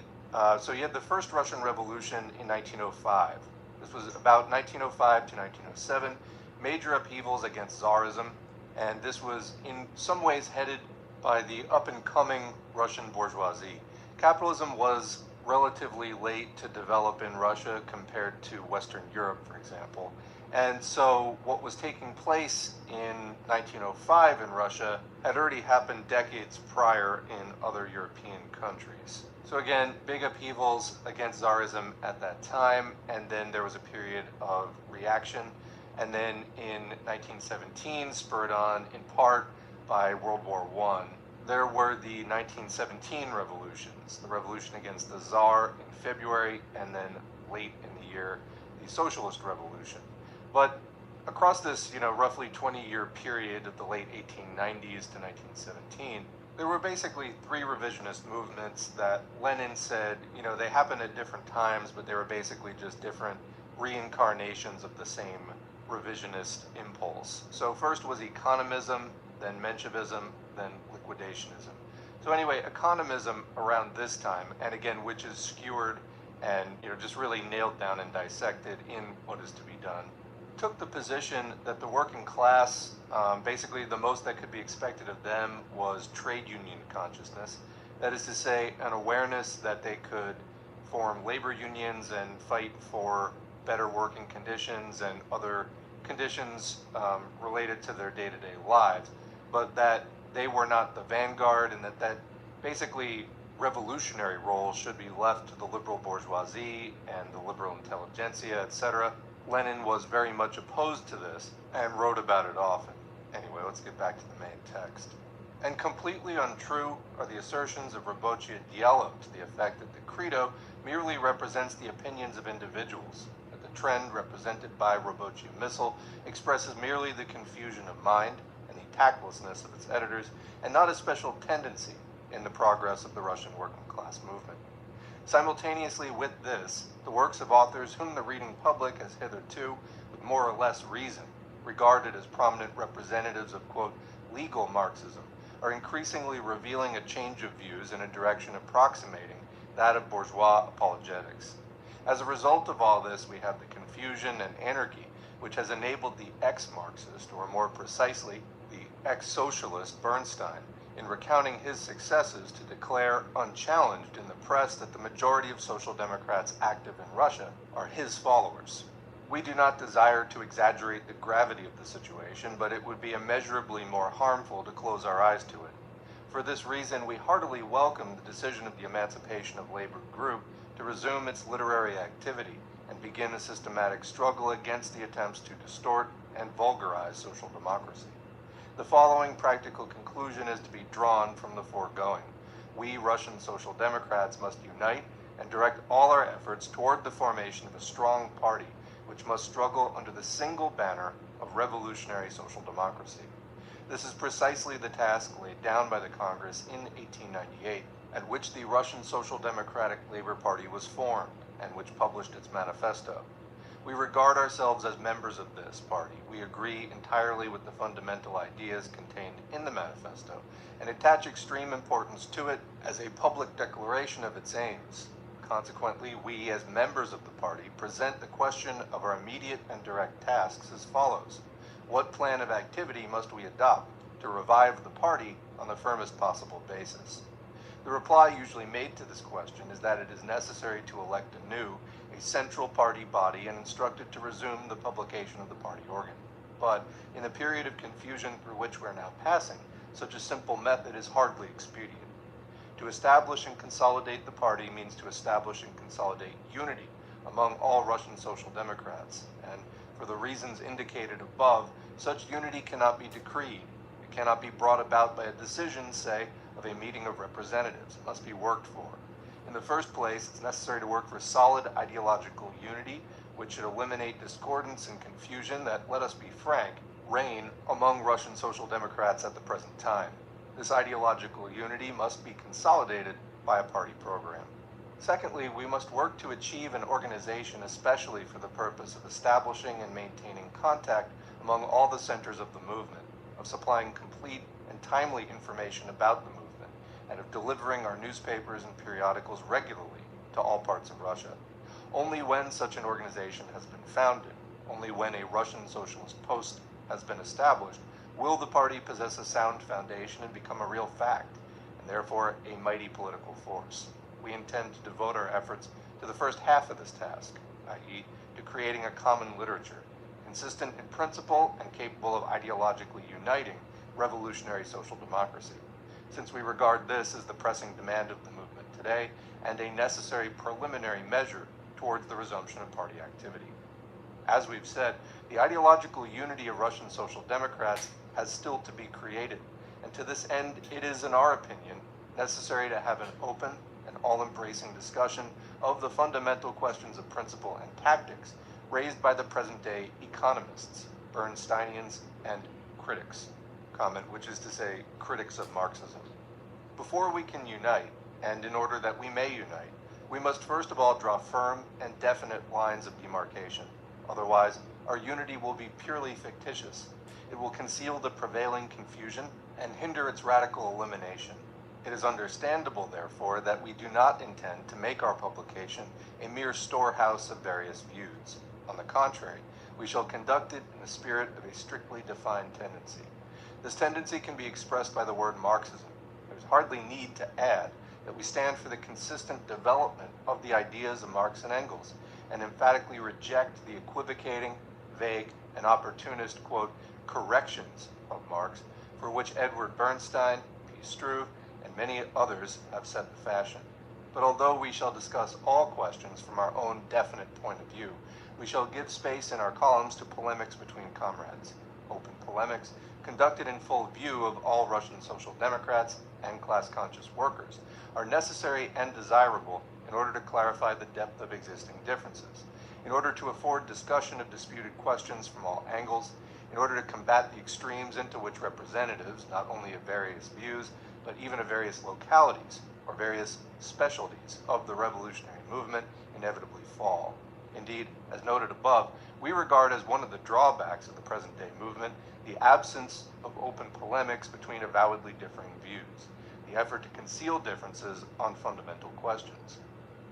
so you had the first Russian Revolution in 1905. This was about 1905 to 1907, major upheavals against Tsarism, and this was in some ways headed by the up-and-coming Russian bourgeoisie. Capitalism was relatively late to develop in Russia compared to Western Europe, for example. And so what was taking place in 1905 in Russia had already happened decades prior in other European countries. So again, big upheavals against Tsarism at that time, and then there was a period of reaction. And then in 1917, spurred on in part by World War I, there were the 1917 revolutions, the revolution against the Tsar in February, and then late in the year, the Socialist Revolution. But across this, roughly 20-year period of the late 1890s to 1917, there were basically three revisionist movements that Lenin said, they happened at different times, but they were basically just different reincarnations of the same revisionist impulse. So first was economism, then Menshevism, then liquidationism. So anyway, economism around this time, and again, which is skewered and just really nailed down and dissected in What is to be Done, took the position that the working class, basically the most that could be expected of them was trade union consciousness. That is to say, an awareness that they could form labor unions and fight for better working conditions and other conditions related to their day-to-day lives, but that they were not the vanguard, and that basically revolutionary role should be left to the liberal bourgeoisie and the liberal intelligentsia, etc. Lenin was very much opposed to this and wrote about it often. Anyway, let's get back to the main text. And completely untrue are the assertions of Rabotchi Diallo to the effect that the credo merely represents the opinions of individuals, that the trend represented by Rabotchi Missile expresses merely the confusion of mind and the tactlessness of its editors, and not a special tendency in the progress of the Russian working class movement. Simultaneously with this, the works of authors whom the reading public has hitherto, with more or less reason, regarded as prominent representatives of, quote, legal Marxism, are increasingly revealing a change of views in a direction approximating that of bourgeois apologetics. As a result of all this, we have the confusion and anarchy which has enabled the ex-Marxist, or more precisely, the ex-socialist Bernstein, in recounting his successes to declare unchallenged in the press that the majority of social democrats active in Russia are his followers. We do not desire to exaggerate the gravity of the situation, but it would be immeasurably more harmful to close our eyes to it. For this reason, we heartily welcome the decision of the Emancipation of Labor Group to resume its literary activity and begin a systematic struggle against the attempts to distort and vulgarize social democracy. The following practical conclusion is to be drawn from the foregoing. We Russian Social Democrats must unite and direct all our efforts toward the formation of a strong party which must struggle under the single banner of revolutionary social democracy. This is precisely the task laid down by the Congress in 1898, at which the Russian Social Democratic Labor Party was formed and which published its manifesto. We regard ourselves as members of this party. We agree entirely with the fundamental ideas contained in the manifesto and attach extreme importance to it as a public declaration of its aims. Consequently, we, as members of the party, present the question of our immediate and direct tasks as follows. What plan of activity must we adopt to revive the party on the firmest possible basis? The reply usually made to this question is that it is necessary to elect anew a central party body and instruct it to resume the publication of the party organ. But in the period of confusion through which we are now passing, such a simple method is hardly expedient. To establish and consolidate the party means to establish and consolidate unity among all Russian Social Democrats, and for the reasons indicated above, such unity cannot be decreed. It cannot be brought about by a decision, say, of a meeting of representatives. It must be worked for. In the first place, it's necessary to work for solid ideological unity, which should eliminate discordance and confusion that, let us be frank, reign among Russian Social Democrats at the present time. This ideological unity must be consolidated by a party program. Secondly, we must work to achieve an organization especially for the purpose of establishing and maintaining contact among all the centers of the movement, of supplying complete and timely information about the movement, and of delivering our newspapers and periodicals regularly to all parts of Russia. Only when such an organization has been founded, only when a Russian socialist post has been established, will the party possess a sound foundation and become a real fact, and therefore a mighty political force. We intend to devote our efforts to the first half of this task, i.e., to creating a common literature, consistent in principle and capable of ideologically uniting revolutionary social democracy, since we regard this as the pressing demand of the movement today and a necessary preliminary measure towards the resumption of party activity. As we've said, the ideological unity of Russian Social Democrats has still to be created, and to this end it is, in our opinion, necessary to have an open and all-embracing discussion of the fundamental questions of principle and tactics raised by the present-day economists, Bernsteinians, and critics, which is to say, critics of Marxism. Before we can unite, and in order that we may unite, we must first of all draw firm and definite lines of demarcation. Otherwise, our unity will be purely fictitious. It will conceal the prevailing confusion and hinder its radical elimination. It is understandable, therefore, that we do not intend to make our publication a mere storehouse of various views. On the contrary, We shall conduct it in the spirit of a strictly defined tendency. This tendency can be expressed by the word Marxism. There's hardly need to add that we stand for the consistent development of the ideas of Marx and Engels, and emphatically reject the equivocating, vague, and opportunist, quote, corrections of Marx, for which Edward Bernstein, P. Struve, and many others have set the fashion. But although we shall discuss all questions from our own definite point of view, we shall give space in our columns to polemics between comrades. Open polemics, conducted in full view of all Russian social democrats and class-conscious workers, are necessary and desirable in order to clarify the depth of existing differences, in order to afford discussion of disputed questions from all angles, in order to combat the extremes into which representatives, not only of various views, but even of various localities or various specialties of the revolutionary movement, inevitably fall. Indeed, as noted above, we regard as one of the drawbacks of the present-day movement the absence of open polemics between avowedly differing views, the effort to conceal differences on fundamental questions.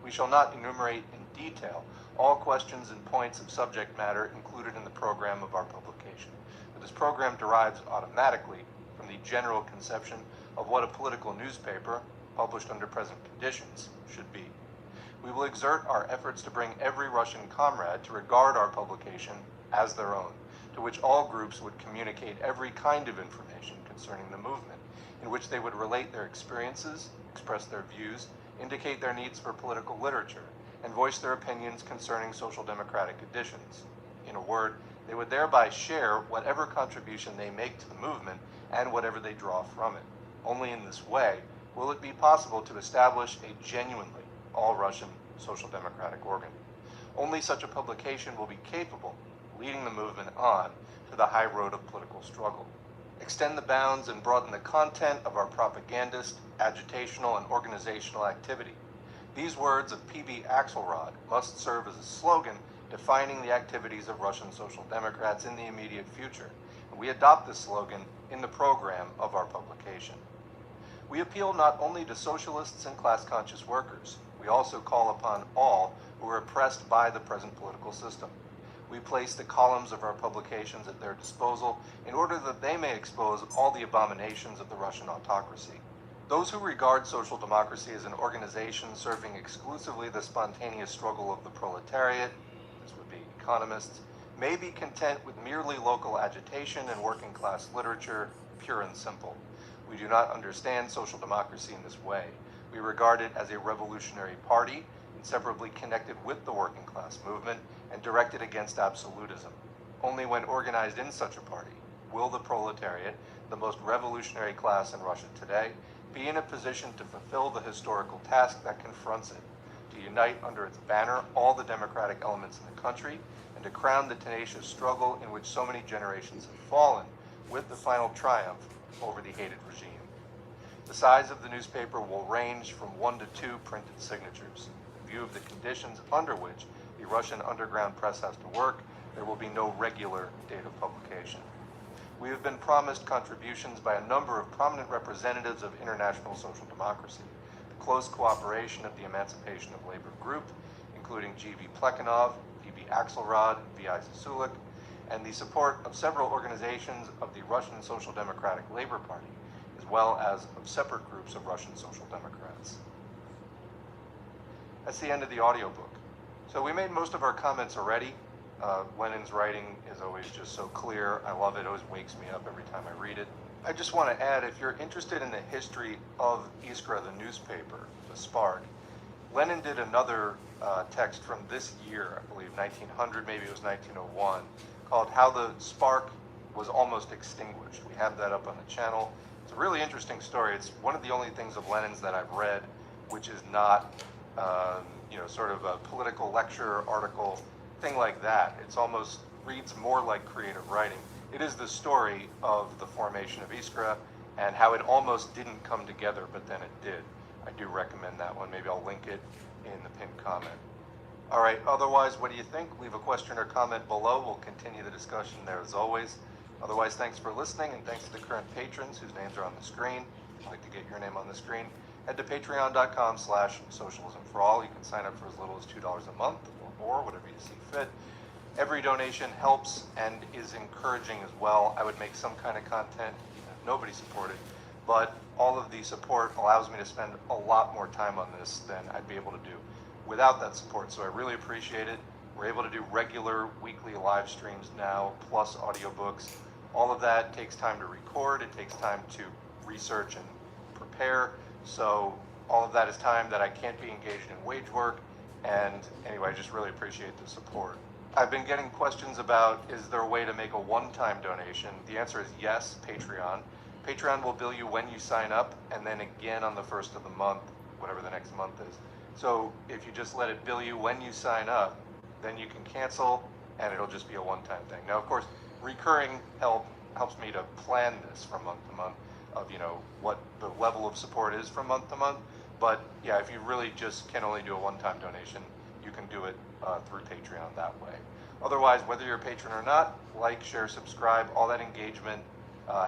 We shall not enumerate in detail all questions and points of subject matter included in the program of our publication, but this program derives automatically from the general conception of what a political newspaper, published under present conditions, should be. We will exert our efforts to bring every Russian comrade to regard our publication as their own, to which all groups would communicate every kind of information concerning the movement, in which they would relate their experiences, express their views, indicate their needs for political literature, and voice their opinions concerning social democratic additions. In a word, they would thereby share whatever contribution they make to the movement and whatever they draw from it. Only in this way will it be possible to establish a genuinely all-Russian social democratic organ. Only such a publication will be capable of leading the movement on to the high road of political struggle, extend the bounds and broaden the content of our propagandist, agitational, and organizational activity. These words of P.B. Axelrod must serve as a slogan defining the activities of Russian social democrats in the immediate future, and we adopt this slogan in the program of our publication. We appeal not only to socialists and class-conscious workers, we also call upon all who are oppressed by the present political system. We place the columns of our publications at their disposal in order that they may expose all the abominations of the Russian autocracy. Those who regard social democracy as an organization serving exclusively the spontaneous struggle of the proletariat, this would be economists, may be content with merely local agitation and working class literature, pure and simple. We do not understand social democracy in this way. We regard it as a revolutionary party, inseparably connected with the working class movement and directed against absolutism. Only when organized in such a party will the proletariat, the most revolutionary class in Russia today, be in a position to fulfill the historical task that confronts it, to unite under its banner all the democratic elements in the country, and to crown the tenacious struggle in which so many generations have fallen with the final triumph over the hated regime. The size of the newspaper will range from 1 to 2 printed signatures. In view of the conditions under which the Russian underground press has to work, there will be no regular date of publication. We have been promised contributions by a number of prominent representatives of international social democracy, the close cooperation of the Emancipation of Labor Group, including G.V. Plekhanov, P.B. Axelrod, V.I. Zasulik, and the support of several organizations of the Russian Social Democratic Labor Party, as well as of separate groups of Russian social democrats. That's the end of the audiobook. So we made most of our comments already. Lenin's writing is always just so clear. I love it. It always wakes me up every time I read it. I just want to add, if you're interested in the history of Iskra, the newspaper, the Spark, Lenin did another text from this year, I believe 1900, maybe it was 1901, called How the Spark Was Almost Extinguished. We have that up on the channel. It's a really interesting story. It's one of the only things of Lenin's that I've read which is not, sort of a political lecture, article, thing like that. It's almost reads more like creative writing. It is the story of the formation of Iskra and how it almost didn't come together, but then it did. I do recommend that one. Maybe I'll link it in the pinned comment. All right, otherwise, what do you think? Leave a question or comment below. We'll continue the discussion there as always. Otherwise, thanks for listening, and thanks to the current patrons whose names are on the screen. If you'd like to get your name on the screen, head to patreon.com/socialismforall. You can sign up for as little as $2 a month or more, whatever you see fit. Every donation helps and is encouraging as well. I would make some kind of content even if nobody supported, but all of the support allows me to spend a lot more time on this than I'd be able to do without that support. So I really appreciate it. We're able to do regular weekly live streams now, plus audiobooks. All of that takes time to record. It takes time to research and prepare. So all of that is time that I can't be engaged in wage work. And anyway, I just really appreciate the support. I've been getting questions about, is there a way to make a one-time donation? The answer is yes, Patreon. Patreon will bill you when you sign up, and then again on the first of the month, whatever the next month is. So if you just let it bill you when you sign up, then you can cancel, and it'll just be a one-time thing. Now, of course, recurring help helps me to plan this from month to month of, what the level of support is from month to month. But yeah, if you really just can only do a one-time donation, you can do it through Patreon that way. Otherwise, whether you're a patron or not, like, share, subscribe, all that engagement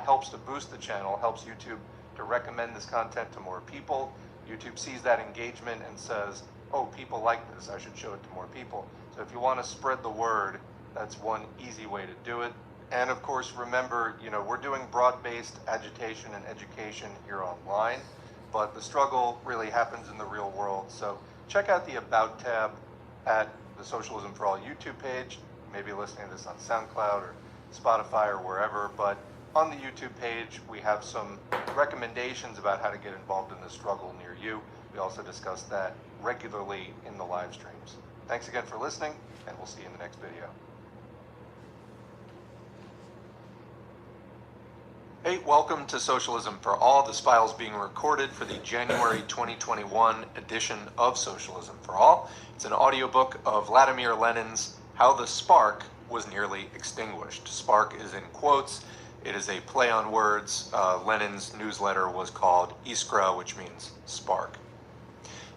helps to boost the channel, helps YouTube to recommend this content to more people. YouTube sees that engagement and says, oh, people like this, I should show it to more people. So if you want to spread the word, that's one easy way to do it. And of course, remember, we're doing broad-based agitation and education here online, but the struggle really happens in the real world. So check out the About tab at the Socialism for All YouTube page. Maybe listening to this on SoundCloud or Spotify or wherever, but on the YouTube page, we have some recommendations about how to get involved in the struggle near you. We also discuss that regularly in the live streams. Thanks again for listening, and we'll see you in the next video. Hey, welcome to Socialism for All. This file is being recorded for the January 2021 edition of Socialism for All. It's an audiobook of Vladimir Lenin's How the Spark Was Nearly Extinguished. Spark is in quotes. It is a play on words. Lenin's newsletter was called Iskra, which means spark.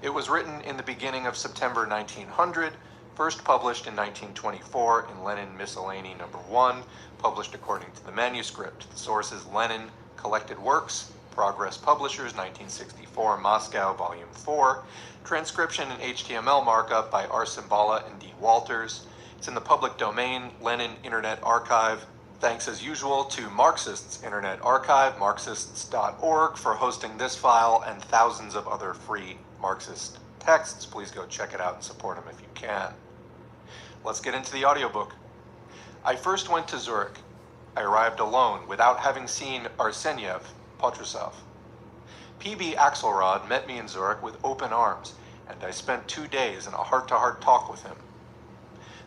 It was written in the beginning of September 1900, first published in 1924 in Lenin Miscellany No. 1, published according to the manuscript. The source is Lenin Collected Works, Progress Publishers, 1964, Moscow, Volume 4. Transcription and HTML markup by R. Simbala and D. Walters. It's in the public domain, Lenin Internet Archive. Thanks as usual to Marxists Internet Archive, Marxists.org, for hosting this file and thousands of other free Marxist texts. Please go check it out and support them if you can. Let's get into the audiobook. I first went to Zurich. I arrived alone, without having seen Arseniev, Potrusov. P.B. Axelrod met me in Zurich with open arms, and I spent 2 days in a heart-to-heart talk with him.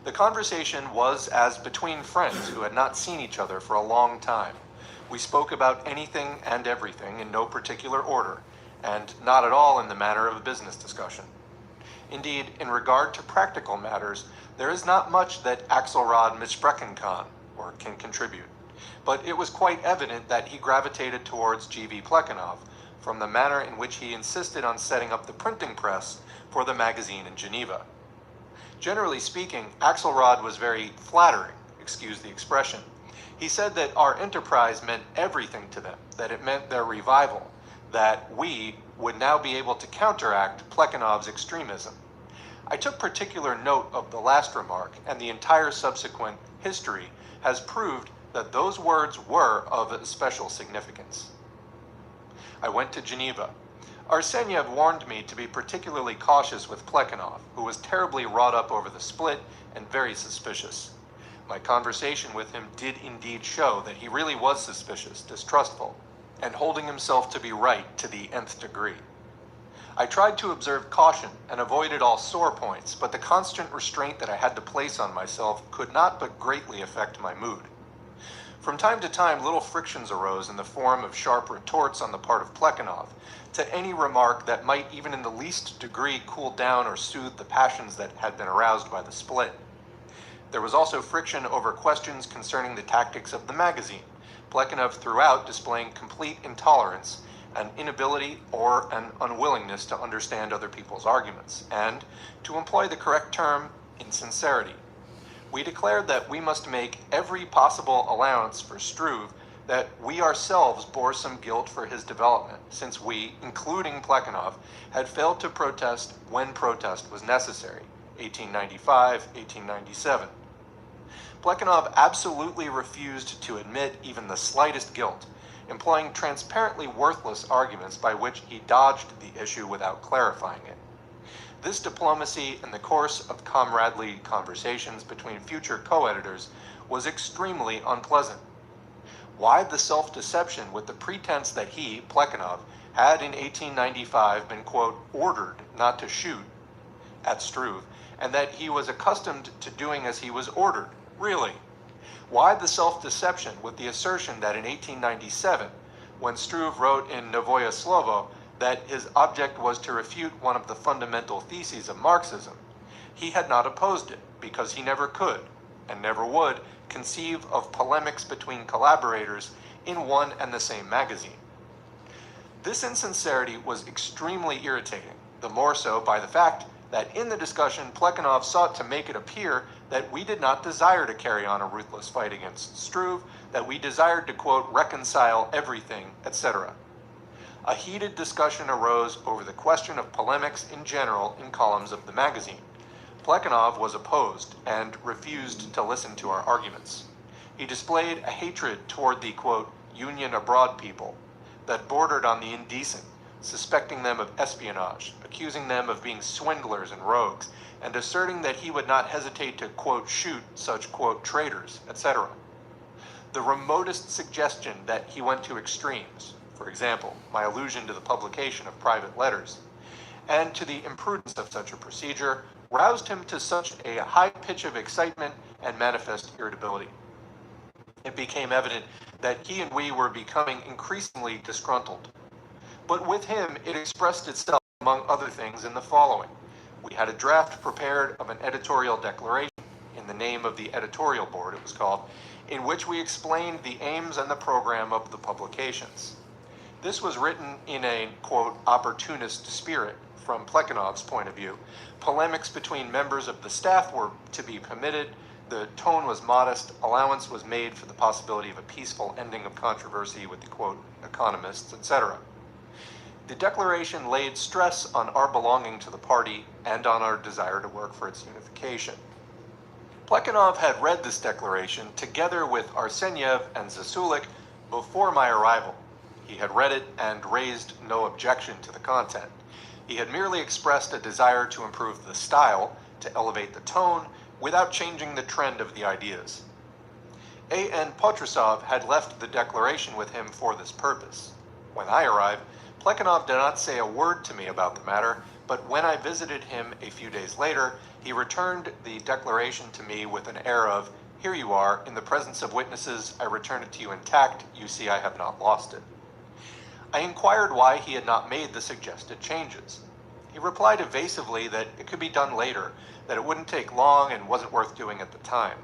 The conversation was as between friends who had not seen each other for a long time. We spoke about anything and everything in no particular order, and not at all in the manner of a business discussion. Indeed, in regard to practical matters, there is not much that Axelrod mitsprechen kann, or can contribute. But it was quite evident that he gravitated towards G.V. Plekhanov, from the manner in which he insisted on setting up the printing press for the magazine in Geneva. Generally speaking, Axelrod was very flattering, excuse the expression. He said that our enterprise meant everything to them, that it meant their revival, that we would now be able to counteract Plekhanov's extremism. I took particular note of the last remark, and the entire subsequent history has proved that those words were of special significance. I went to Geneva. Arseniev warned me to be particularly cautious with Plekhanov, who was terribly wrought up over the split and very suspicious. My conversation with him did indeed show that he really was suspicious, distrustful, and holding himself to be right to the nth degree. I tried to observe caution and avoided all sore points, but the constant restraint that I had to place on myself could not but greatly affect my mood. From time to time, little frictions arose in the form of sharp retorts on the part of Plekhanov to any remark that might even in the least degree cool down or soothe the passions that had been aroused by the split. There was also friction over questions concerning the tactics of the magazine, Plekhanov throughout displaying complete intolerance, an inability or an unwillingness to understand other people's arguments, and, to employ the correct term, insincerity. We declared that we must make every possible allowance for Struve, that we ourselves bore some guilt for his development, since we, including Plekhanov, had failed to protest when protest was necessary, 1895, 1897. Plekhanov absolutely refused to admit even the slightest guilt, employing transparently worthless arguments by which he dodged the issue without clarifying it. This diplomacy in the course of comradely conversations between future co-editors was extremely unpleasant. Why the self-deception with the pretense that he, Plekhanov, had in 1895 been, quote, ordered not to shoot at Struve, and that he was accustomed to doing as he was ordered? Really? Why the self-deception with the assertion that in 1897, when Struve wrote in Novoye Slovo that his object was to refute one of the fundamental theses of Marxism, he had not opposed it because he never could, and never would, conceive of polemics between collaborators in one and the same magazine? This insincerity was extremely irritating, the more so by the fact that in the discussion Plekhanov sought to make it appear that we did not desire to carry on a ruthless fight against Struve, that we desired to, quote, reconcile everything, etc. A heated discussion arose over the question of polemics in general in columns of the magazine. Plekhanov was opposed and refused to listen to our arguments. He displayed a hatred toward the, quote, Union Abroad people that bordered on the indecent, suspecting them of espionage, accusing them of being swindlers and rogues, and asserting that he would not hesitate to, quote, shoot such, quote, traitors, etc. The remotest suggestion that he went to extremes, for example, my allusion to the publication of private letters, and to the imprudence of such a procedure, roused him to such a high pitch of excitement and manifest irritability. It became evident that he and we were becoming increasingly disgruntled. But with him, it expressed itself, among other things, in the following. We had a draft prepared of an editorial declaration, in the name of the editorial board, it was called, in which we explained the aims and the program of the publications. This was written in a, quote, opportunist spirit, from Plekhanov's point of view. Polemics between members of the staff were to be permitted. The tone was modest. Allowance was made for the possibility of a peaceful ending of controversy with the, quote, economists, etc. The declaration laid stress on our belonging to the party and on our desire to work for its unification. Plekhanov had read this declaration together with Arsenyev and Zasulik before my arrival. He had read it and raised no objection to the content. He had merely expressed a desire to improve the style, to elevate the tone, without changing the trend of the ideas. A.N. Potrasov had left the declaration with him for this purpose. When I arrived, Plekhanov did not say a word to me about the matter, but when I visited him a few days later, he returned the declaration to me with an air of, "Here you are, in the presence of witnesses, I return it to you intact, you see I have not lost it." I inquired why he had not made the suggested changes. He replied evasively that it could be done later, that it wouldn't take long and wasn't worth doing at the time.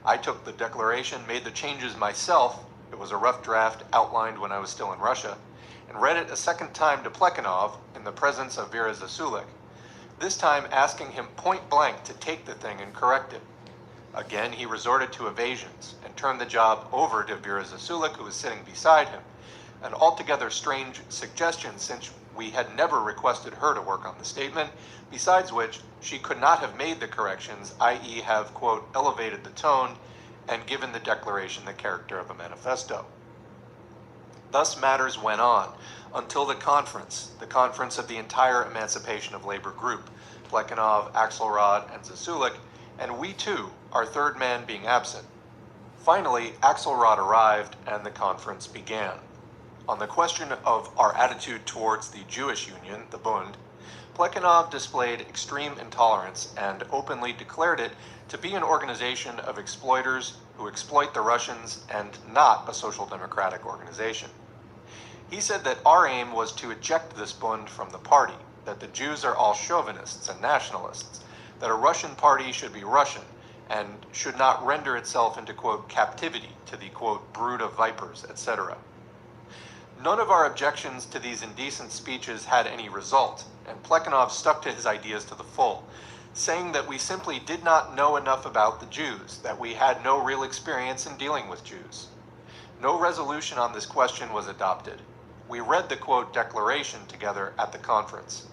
I took the declaration, made the changes myself, it was a rough draft outlined when I was still in Russia, and read it a second time to Plekhanov in the presence of Vera Zasulik, this time asking him point blank to take the thing and correct it. Again, he resorted to evasions and turned the job over to Vera Zasulik, who was sitting beside him, an altogether strange suggestion since we had never requested her to work on the statement, besides which she could not have made the corrections, i.e. have, quote, elevated the tone and given the declaration the character of a manifesto. Thus matters went on until the conference of the entire Emancipation of Labor group, Plekhanov, Axelrod, and Zasulik, and we too, our third man being absent. Finally, Axelrod arrived and the conference began. On the question of our attitude towards the Jewish Union, the Bund, Plekhanov displayed extreme intolerance and openly declared it to be an organization of exploiters who exploit the Russians and not a social democratic organization. He said that our aim was to eject this Bund from the party, that the Jews are all chauvinists and nationalists, that a Russian party should be Russian and should not render itself into, quote, captivity to the, quote, brood of vipers, etc. None of our objections to these indecent speeches had any result, and Plekhanov stuck to his ideas to the full, saying that we simply did not know enough about the Jews, that we had no real experience in dealing with Jews. No resolution on this question was adopted. We read the, quote, declaration together at the conference.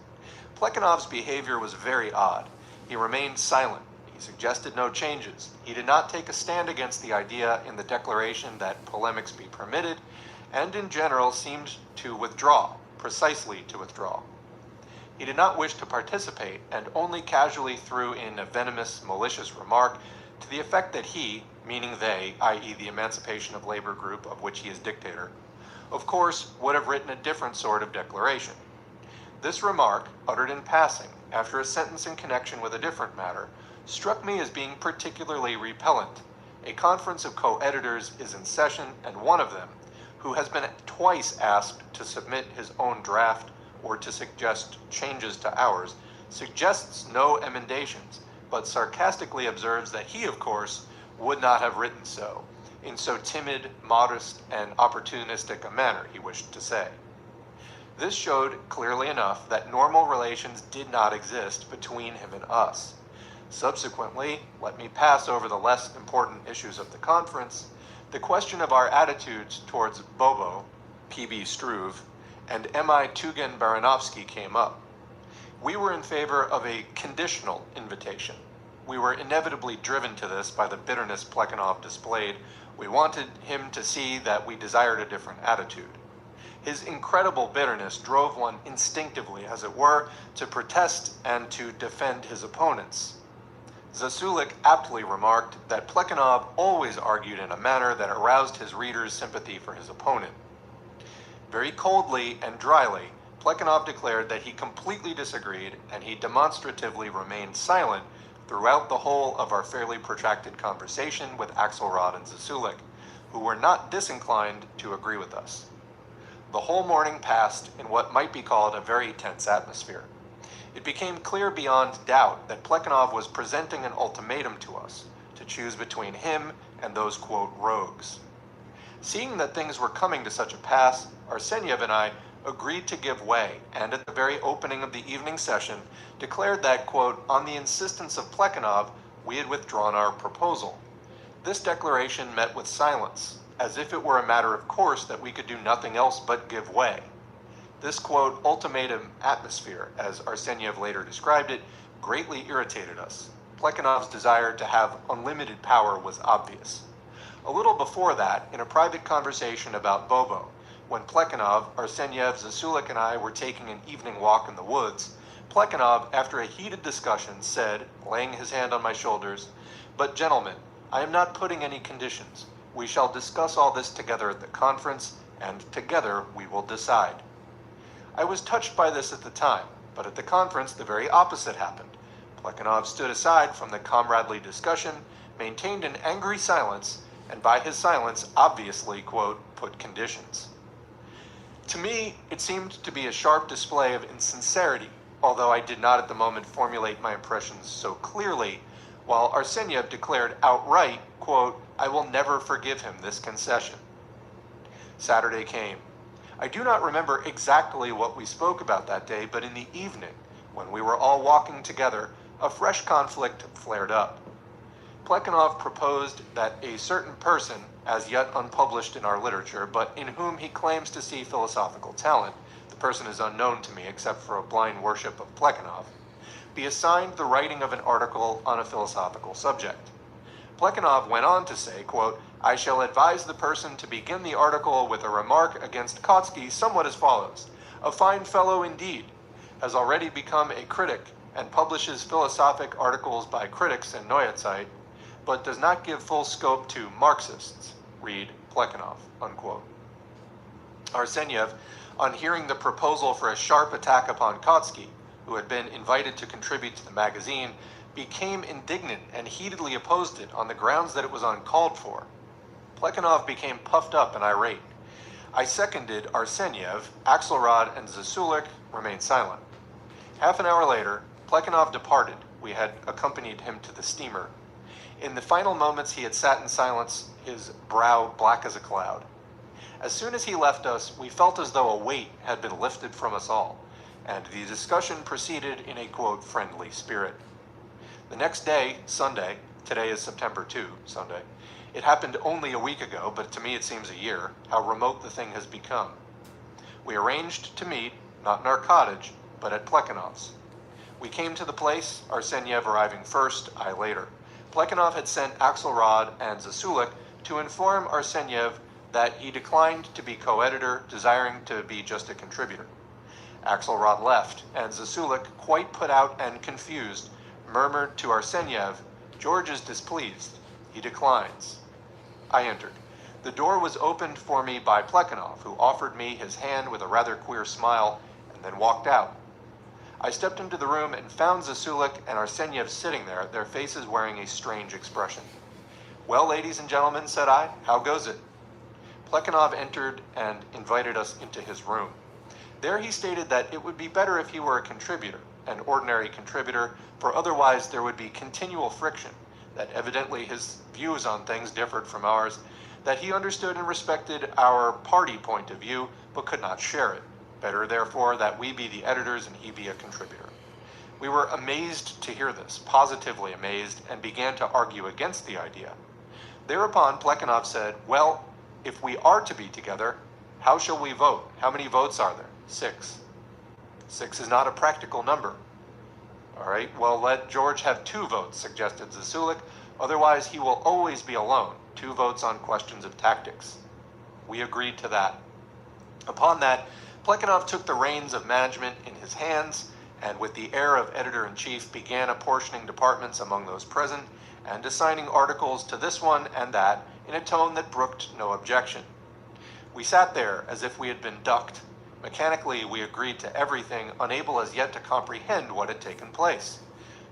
Plekhanov's behavior was very odd. He remained silent. He He suggested no changes. He did not take a stand against the idea in the declaration that polemics be permitted, and in general seemed to withdraw, precisely to withdraw. He did not wish to participate, and only casually threw in a venomous, malicious remark to the effect that he, meaning they, i.e. the Emancipation of Labor group of which he is dictator, of course would have written a different sort of declaration. This remark, uttered in passing, after a sentence in connection with a different matter, struck me as being particularly repellent. A conference of co-editors is in session, and one of them, who has been twice asked to submit his own draft or to suggest changes to ours, suggests no emendations, but sarcastically observes that he, of course, would not have written so, in so timid, modest, and opportunistic a manner, he wished to say. This showed clearly enough that normal relations did not exist between him and us. Subsequently, let me pass over the less important issues of the conference. The question of our attitudes towards Bobo, P.B. Struve, and M.I. Tugen Baranovsky came up. We were in favor of a conditional invitation. We were inevitably driven to this by the bitterness Plekhanov displayed. We wanted him to see that we desired a different attitude. His incredible bitterness drove one instinctively, as it were, to protest and to defend his opponents. Zasulik aptly remarked that Plekhanov always argued in a manner that aroused his readers' sympathy for his opponent. Very coldly and dryly, Plekhanov declared that he completely disagreed, and he demonstratively remained silent throughout the whole of our fairly protracted conversation with Axelrod and Zasulik, who were not disinclined to agree with us. The whole morning passed in what might be called a very tense atmosphere. It became clear beyond doubt that Plekhanov was presenting an ultimatum to us, to choose between him and those, quote, rogues. Seeing that things were coming to such a pass, Arsenyev and I agreed to give way, and at the very opening of the evening session, declared that, quote, on the insistence of Plekhanov, we had withdrawn our proposal. This declaration met with silence, as if it were a matter of course that we could do nothing else but give way. This, quote, ultimatum atmosphere, as Arsenyev later described it, greatly irritated us. Plekhanov's desire to have unlimited power was obvious. A little before that, in a private conversation about Bobo, when Plekhanov, Arsenyev, Zasulik, and I were taking an evening walk in the woods, Plekhanov, after a heated discussion, said, laying his hand on my shoulders, "But gentlemen, I am not putting any conditions. We shall discuss all this together at the conference, and together we will decide." I was touched by this at the time, but at the conference the very opposite happened. Plekhanov stood aside from the comradely discussion, maintained an angry silence, and by his silence obviously, quote, put conditions. To me, it seemed to be a sharp display of insincerity, although I did not at the moment formulate my impressions so clearly, while Arsenyev declared outright, quote, I will never forgive him this concession. Saturday came. I do not remember exactly what we spoke about that day, but in the evening, when we were all walking together, a fresh conflict flared up. Plekhanov proposed that a certain person, as yet unpublished in our literature, but in whom he claims to see philosophical talent, the person is unknown to me except for a blind worship of Plekhanov, be assigned the writing of an article on a philosophical subject. Plekhanov went on to say, quote, I shall advise the person to begin the article with a remark against Kautsky somewhat as follows. A fine fellow indeed, has already become a critic and publishes philosophic articles by critics in Neue Zeit, but does not give full scope to Marxists. Read Plekhanov, unquote. Arsenyev, on hearing the proposal for a sharp attack upon Kautsky, who had been invited to contribute to the magazine, became indignant and heatedly opposed it on the grounds that it was uncalled for. Plekhanov became puffed up and irate. I seconded Arsenyev, Axelrod, and Zasulik remained silent. Half an hour later, Plekhanov departed. We had accompanied him to the steamer. In the final moments he had sat in silence, his brow black as a cloud. As soon as he left us, we felt as though a weight had been lifted from us all, and the discussion proceeded in a, quote, friendly spirit. The next day, Sunday, today is September 2, Sunday, it happened only a week ago, but to me it seems a year, how remote the thing has become. We arranged to meet, not in our cottage, but at Plekhanov's. We came to the place, Arsenyev arriving first, I later. Plekhanov had sent Axelrod and Zasulik to inform Arsenyev that he declined to be co-editor, desiring to be just a contributor. Axelrod left, and Zasulik, quite put out and confused, murmured to Arsenyev, "George is displeased. He declines." I entered. The door was opened for me by Plekhanov, who offered me his hand with a rather queer smile, and then walked out. I stepped into the room and found Zasulik and Arsenyev sitting there, their faces wearing a strange expression. "Well, ladies and gentlemen," said I, "how goes it?" Plekhanov entered and invited us into his room. There he stated that it would be better if he were a contributor, an ordinary contributor, for otherwise there would be continual friction, that evidently his views on things differed from ours, that he understood and respected our party point of view, but could not share it. Better, therefore, that we be the editors and he be a contributor. We were amazed to hear this, positively amazed, and began to argue against the idea. Thereupon Plekhanov said, "Well, if we are to be together, how shall we vote? How many votes are there?" 6. 6 is not a practical number. "All right, well, let George have 2 votes, suggested Zasulik. "Otherwise he will always be alone. 2 votes on questions of tactics." We agreed to that. Upon that, Plekhanov took the reins of management in his hands, and with the air of editor-in-chief began apportioning departments among those present, and assigning articles to this one and that in a tone that brooked no objection. We sat there as if we had been ducked. Mechanically, we agreed to everything, unable as yet to comprehend what had taken place.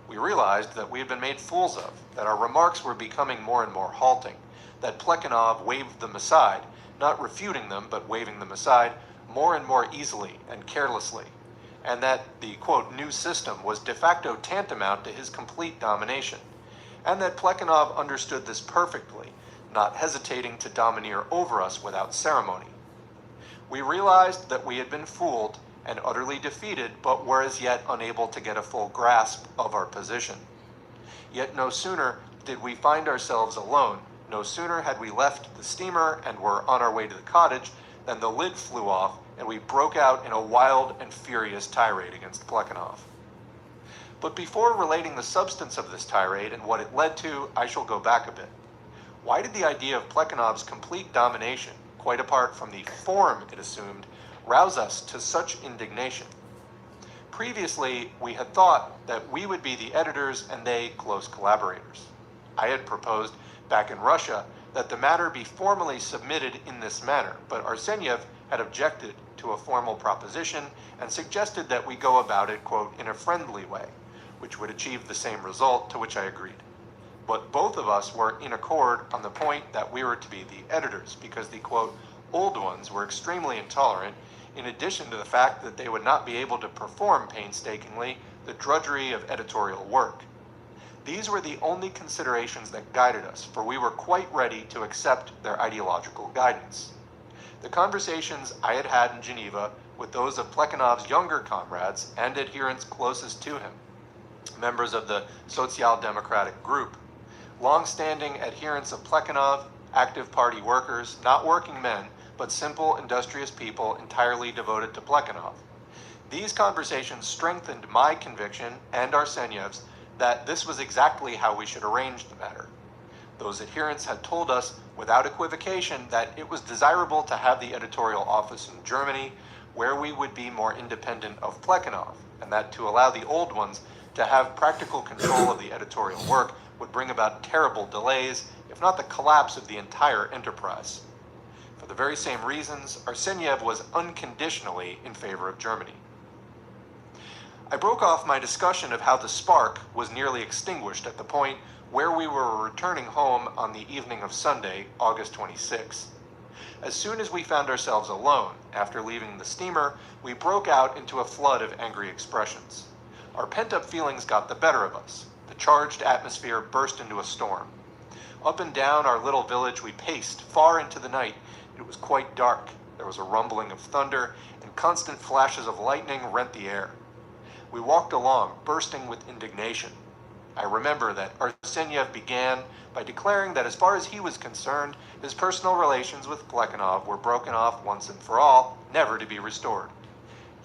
We realized that we had been made fools of, that our remarks were becoming more and more halting, that Plekhanov waved them aside, not refuting them, but waving them aside, more and more easily and carelessly, and that the, quote, new system was de facto tantamount to his complete domination, and that Plekhanov understood this perfectly, not hesitating to domineer over us without ceremony. We realized that we had been fooled and utterly defeated, but were as yet unable to get a full grasp of our position. Yet no sooner did we find ourselves alone, no sooner had we left the steamer and were on our way to the cottage, than the lid flew off and we broke out in a wild and furious tirade against Plekhanov. But before relating the substance of this tirade and what it led to, I shall go back a bit. Why did the idea of Plekhanov's complete domination, quite apart from the form it assumed, rouse us to such indignation? Previously, we had thought that we would be the editors and they close collaborators. I had proposed, back in Russia, that the matter be formally submitted in this manner, but Arsenyev had objected to a formal proposition and suggested that we go about it, quote, in a friendly way, which would achieve the same result, to which I agreed. But both of us were in accord on the point that we were to be the editors, because the, quote, old ones were extremely intolerant, in addition to the fact that they would not be able to perform painstakingly the drudgery of editorial work. These were the only considerations that guided us, for we were quite ready to accept their ideological guidance. The conversations I had had in Geneva with those of Plekhanov's younger comrades and adherents closest to him, members of the Social Democratic group, long-standing adherents of Plekhanov, active party workers, not working men, but simple, industrious people entirely devoted to Plekhanov. These conversations strengthened my conviction and Arsenyev's that this was exactly how we should arrange the matter. Those adherents had told us without equivocation that it was desirable to have the editorial office in Germany, where we would be more independent of Plekhanov, and that to allow the old ones to have practical control of the editorial work would bring about terrible delays, if not the collapse of the entire enterprise. For the very same reasons, Arsenyev was unconditionally in favor of Germany. I broke off my discussion of how the spark was nearly extinguished at the point where we were returning home on the evening of Sunday, August 26. As soon as we found ourselves alone, after leaving the steamer, we broke out into a flood of angry expressions. Our pent-up feelings got the better of us. The charged atmosphere burst into a storm. Up and down our little village we paced far into the night. It was quite dark. There was a rumbling of thunder, and constant flashes of lightning rent the air. We walked along, bursting with indignation. I remember that Arsenyev began by declaring that as far as he was concerned, his personal relations with Plekhanov were broken off once and for all, never to be restored.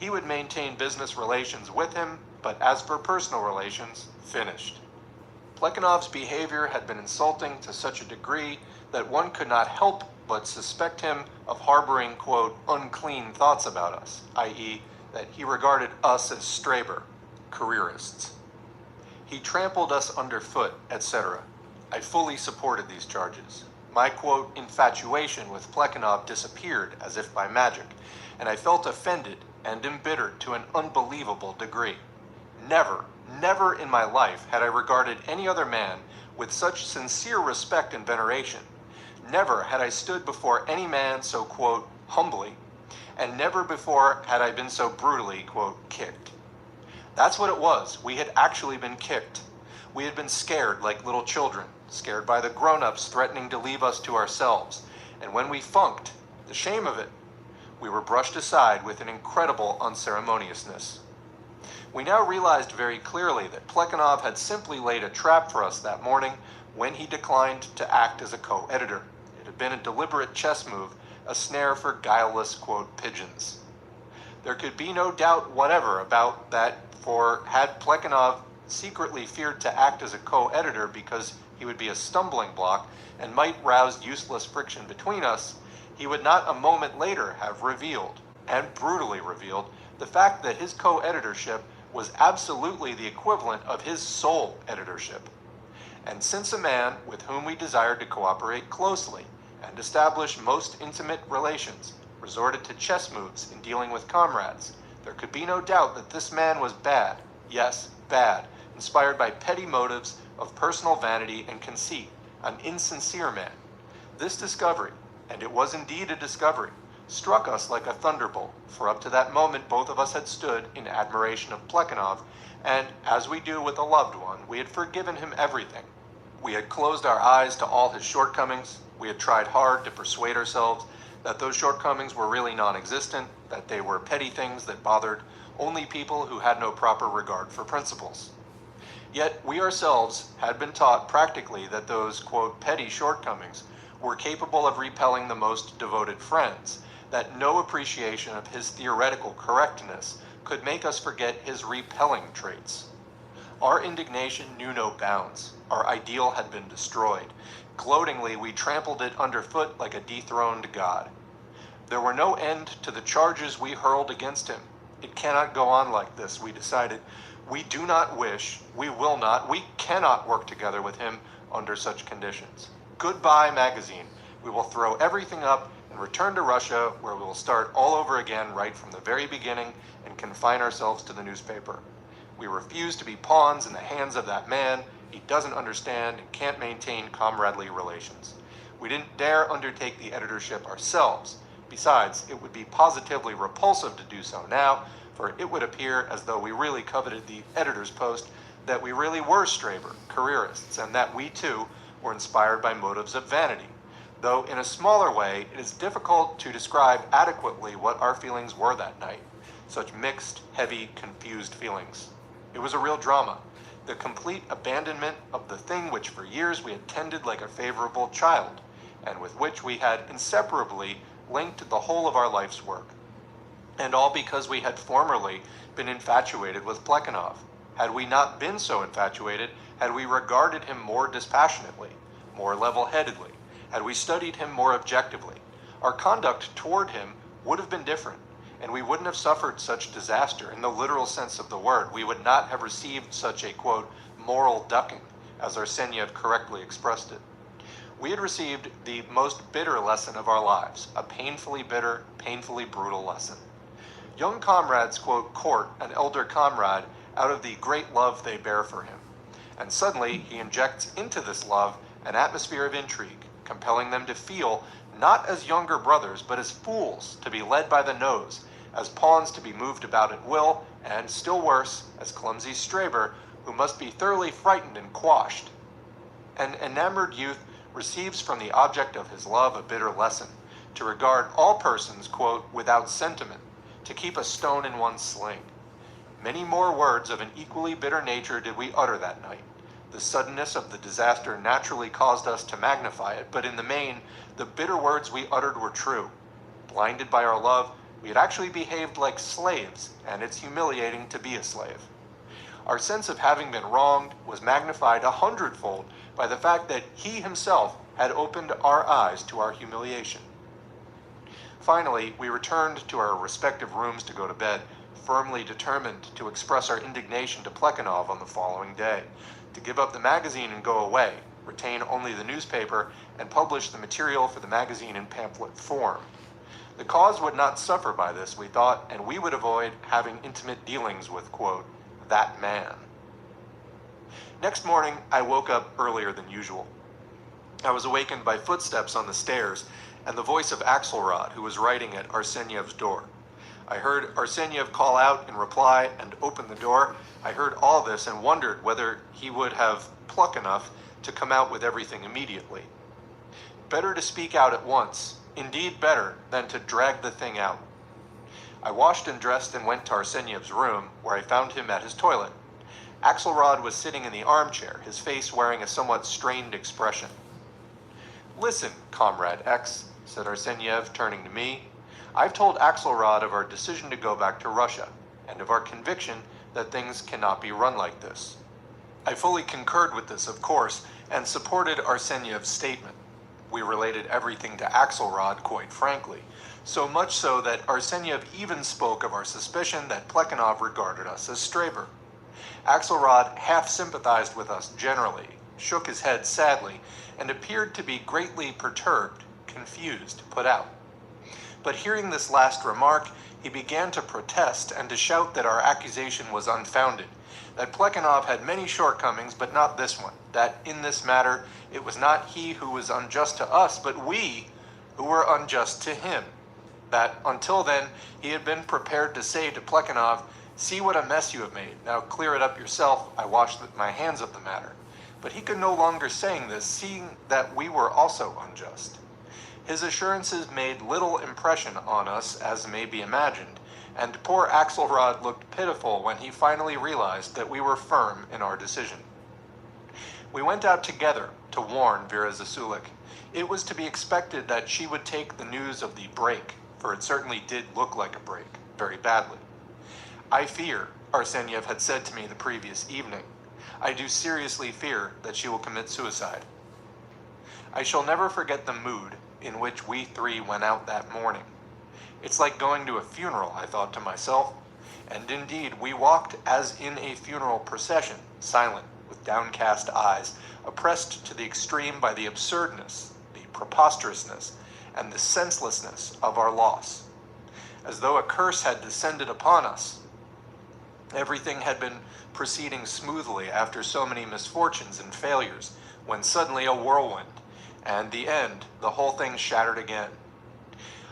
He would maintain business relations with him, but as for personal relations, finished. Plekhanov's behavior had been insulting to such a degree that one could not help but suspect him of harboring, quote, unclean thoughts about us, i.e., that he regarded us as Straber, careerists. He trampled us underfoot, etc. I fully supported these charges. My, quote, infatuation with Plekhanov disappeared as if by magic, and I felt offended and embittered to an unbelievable degree. Never in my life had I regarded any other man with such sincere respect and veneration. Never had I stood before any man so, quote, humbly, and never before had I been so brutally, quote, kicked. That's what it was. We had actually been kicked. We had been scared like little children, scared by the grown-ups threatening to leave us to ourselves. And when we funked, the shame of it, we were brushed aside with an incredible unceremoniousness. We now realized very clearly that Plekhanov had simply laid a trap for us that morning when he declined to act as a co-editor. It had been a deliberate chess move, a snare for guileless, quote, pigeons. There could be no doubt whatever about that, for had Plekhanov secretly feared to act as a co-editor because he would be a stumbling block and might rouse useless friction between us, he would not a moment later have revealed, and brutally revealed, the fact that his co-editorship was absolutely the equivalent of his sole editorship. And since a man with whom we desired to cooperate closely and establish most intimate relations resorted to chess moves in dealing with comrades, there could be no doubt that this man was bad, yes, bad, inspired by petty motives of personal vanity and conceit, an insincere man. This discovery, and it was indeed a discovery, struck us like a thunderbolt, for up to that moment both of us had stood in admiration of Plekhanov, and, as we do with a loved one, we had forgiven him everything. We had closed our eyes to all his shortcomings. We had tried hard to persuade ourselves that those shortcomings were really non-existent, that they were petty things that bothered only people who had no proper regard for principles. Yet we ourselves had been taught practically that those, quote, petty shortcomings were capable of repelling the most devoted friends, that no appreciation of his theoretical correctness could make us forget his repelling traits. Our indignation knew no bounds. Our ideal had been destroyed. Gloatingly, we trampled it underfoot like a dethroned god. There were no end to the charges we hurled against him. It cannot go on like this, we decided. We do not wish, we will not, we cannot work together with him under such conditions. Goodbye, magazine. We will throw everything up and return to Russia, where we will start all over again right from the very beginning and confine ourselves to the newspaper. We refuse to be pawns in the hands of that man. He doesn't understand and can't maintain comradely relations. We didn't dare undertake the editorship ourselves. Besides, it would be positively repulsive to do so now, for it would appear as though we really coveted the editor's post, that we really were Straber, careerists, and that we too were inspired by motives of vanity. Though in a smaller way, it is difficult to describe adequately what our feelings were that night. Such mixed, heavy, confused feelings. It was a real drama. The complete abandonment of the thing which for years we had tended like a favorable child, and with which we had inseparably linked the whole of our life's work. And all because we had formerly been infatuated with Plekhanov. Had we not been so infatuated, had we regarded him more dispassionately, more level-headedly, had we studied him more objectively, our conduct toward him would have been different, and we wouldn't have suffered such disaster in the literal sense of the word. We would not have received such a, quote, moral ducking, as Arsenyev correctly expressed it. We had received the most bitter lesson of our lives, a painfully bitter, painfully brutal lesson. Young comrades, quote, court an elder comrade out of the great love they bear for him. And suddenly he injects into this love an atmosphere of intrigue, compelling them to feel not as younger brothers, but as fools to be led by the nose, as pawns to be moved about at will, and still worse, as clumsy Straber, who must be thoroughly frightened and quashed. An enamored youth receives from the object of his love a bitter lesson, to regard all persons, quote, without sentiment, to keep a stone in one's sling. Many more words of an equally bitter nature did we utter that night. The suddenness of the disaster naturally caused us to magnify it, but in the main, the bitter words we uttered were true. Blinded by our love, we had actually behaved like slaves, and it's humiliating to be a slave. Our sense of having been wronged was magnified 100-fold by the fact that he himself had opened our eyes to our humiliation. Finally, we returned to our respective rooms to go to bed, firmly determined to express our indignation to Plekhanov on the following day, to give up the magazine and go away, retain only the newspaper, and publish the material for the magazine in pamphlet form. The cause would not suffer by this, we thought, and we would avoid having intimate dealings with, quote, that man. Next morning, I woke up earlier than usual. I was awakened by footsteps on the stairs and the voice of Axelrod, who was writing at Arsenyev's door. I heard Arsenyev call out in reply and open the door. I heard all this and wondered whether he would have pluck enough to come out with everything immediately. Better to speak out at once, indeed better than to drag the thing out. I washed and dressed and went to Arsenyev's room, where I found him at his toilet. Axelrod was sitting in the armchair, his face wearing a somewhat strained expression. "Listen, Comrade X," said Arsenyev, turning to me. "I've told Axelrod of our decision to go back to Russia, and of our conviction that things cannot be run like this." I fully concurred with this, of course, and supported Arsenyev's statement. We related everything to Axelrod quite frankly, so much so that Arsenyev even spoke of our suspicion that Plekhanov regarded us as Straber. Axelrod half sympathized with us generally, shook his head sadly, and appeared to be greatly perturbed, confused, put out. But hearing this last remark, he began to protest and to shout that our accusation was unfounded, that Plekhanov had many shortcomings, but not this one, that in this matter it was not he who was unjust to us, but we who were unjust to him, that until then he had been prepared to say to Plekhanov, "See what a mess you have made, now clear it up yourself, I wash my hands of the matter." But he could no longer saying this, seeing that we were also unjust. His assurances made little impression on us, as may be imagined, and poor Axelrod looked pitiful when he finally realized that we were firm in our decision. We went out together to warn Vera Zasulik. It was to be expected that she would take the news of the break, for it certainly did look like a break, very badly. "I fear," Arsenyev had said to me the previous evening, "I do seriously fear that she will commit suicide." I shall never forget the mood in which we three went out that morning. It's like going to a funeral, I thought to myself, and indeed we walked as in a funeral procession, silent, with downcast eyes, oppressed to the extreme by the absurdness, the preposterousness, and the senselessness of our loss, as though a curse had descended upon us. Everything had been proceeding smoothly after so many misfortunes and failures, when suddenly a whirlwind, and the end, the whole thing shattered again.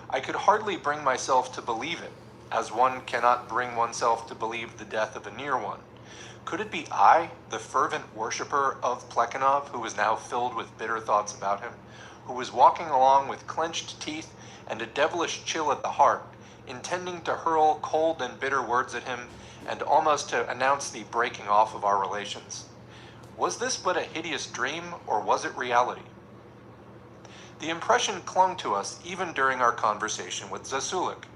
I could hardly bring myself to believe it, as one cannot bring oneself to believe the death of a near one. Could it be I, the fervent worshipper of Plekhanov, who was now filled with bitter thoughts about him, who was walking along with clenched teeth and a devilish chill at the heart, intending to hurl cold and bitter words at him, and almost to announce the breaking off of our relations? Was this but a hideous dream, or was it reality? The impression clung to us even during our conversation with Zasulik.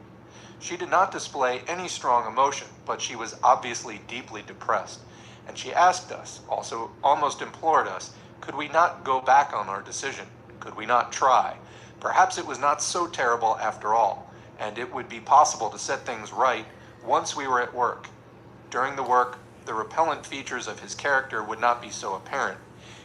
She did not display any strong emotion, but she was obviously deeply depressed, and she asked us, also almost implored us, could we not go back on our decision? Could we not try? Perhaps it was not so terrible after all, and it would be possible to set things right once we were at work. During the work, the repellent features of his character would not be so apparent.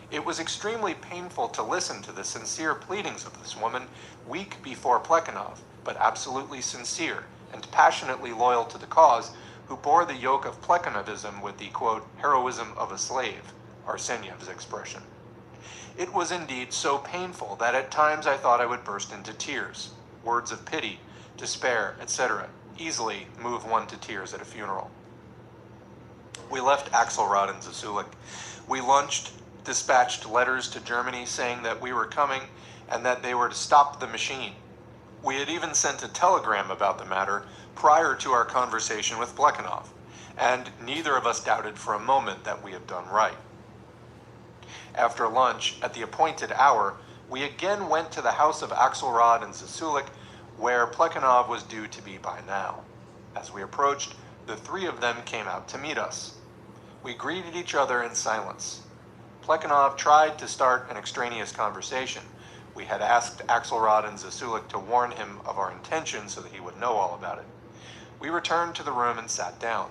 It was extremely painful to listen to the sincere pleadings of this woman, weak before Plekhanov, but absolutely sincere and passionately loyal to the cause, who bore the yoke of Plekhanovism with the, quote, heroism of a slave, Arsenyev's expression. It was indeed so painful that at times I thought I would burst into tears. Words of pity, despair, etc. easily move one to tears at a funeral. We left Axelrod and Zasulik. We lunched, dispatched letters to Germany saying that we were coming and that they were to stop the machine. We had even sent a telegram about the matter prior to our conversation with Plekhanov, and neither of us doubted for a moment that we had done right. After lunch, at the appointed hour, we again went to the house of Axelrod and Zasulik, where Plekhanov was due to be by now. As we approached, the three of them came out to meet us. We greeted each other in silence. Plekhanov tried to start an extraneous conversation. We had asked Axelrod and Zasulik to warn him of our intention so that he would know all about it. We returned to the room and sat down.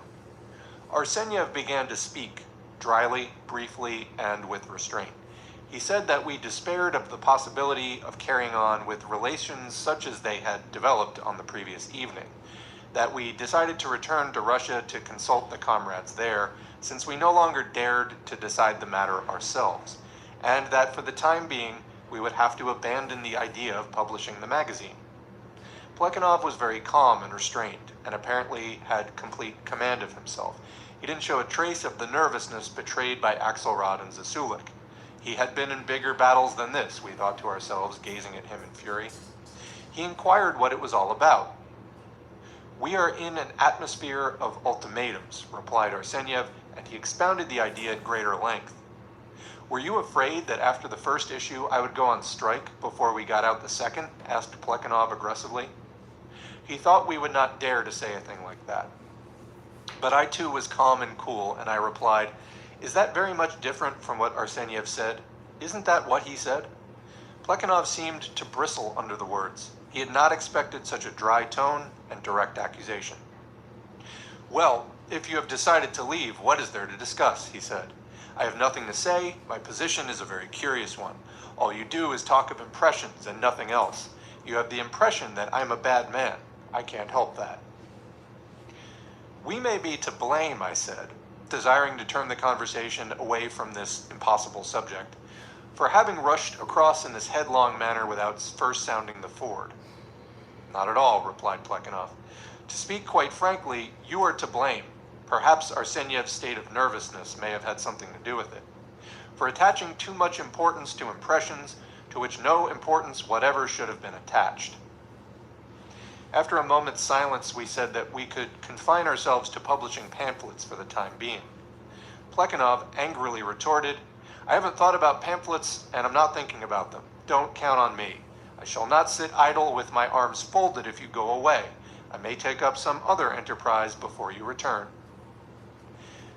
Arsenyev began to speak, dryly, briefly, and with restraint. He said that we despaired of the possibility of carrying on with relations such as they had developed on the previous evening, that we decided to return to Russia to consult the comrades there, since we no longer dared to decide the matter ourselves, and that for the time being we would have to abandon the idea of publishing the magazine. Plekhanov was very calm and restrained, and apparently had complete command of himself. He didn't show a trace of the nervousness betrayed by Axelrod and Zasulik. He had been in bigger battles than this, we thought to ourselves, gazing at him in fury. He inquired what it was all about. "We are in an atmosphere of ultimatums," replied Arsenyev, and he expounded the idea at greater length. "Were you afraid that after the first issue I would go on strike before we got out the second?" asked Plekhanov aggressively. He thought we would not dare to say a thing like that. But I too was calm and cool, and I replied, "Is that very much different from what Arsenyev said? Isn't that what he said?" Plekhanov seemed to bristle under the words. He had not expected such a dry tone and direct accusation. "Well, if you have decided to leave, what is there to discuss?" he said. "I have nothing to say. My position is a very curious one. All you do is talk of impressions and nothing else. You have the impression that I'm a bad man. I can't help that." "We may be to blame," I said, desiring to turn the conversation away from this impossible subject, "for having rushed across in this headlong manner without first sounding the ford." "Not at all," replied Plekhanov. "To speak quite frankly, you are to blame. Perhaps Arsenyev's state of nervousness may have had something to do with it, for attaching too much importance to impressions to which no importance whatever should have been attached." After a moment's silence, we said that we could confine ourselves to publishing pamphlets for the time being. Plekhanov angrily retorted, "I haven't thought about pamphlets, and I'm not thinking about them. Don't count on me. I shall not sit idle with my arms folded if you go away. I may take up some other enterprise before you return."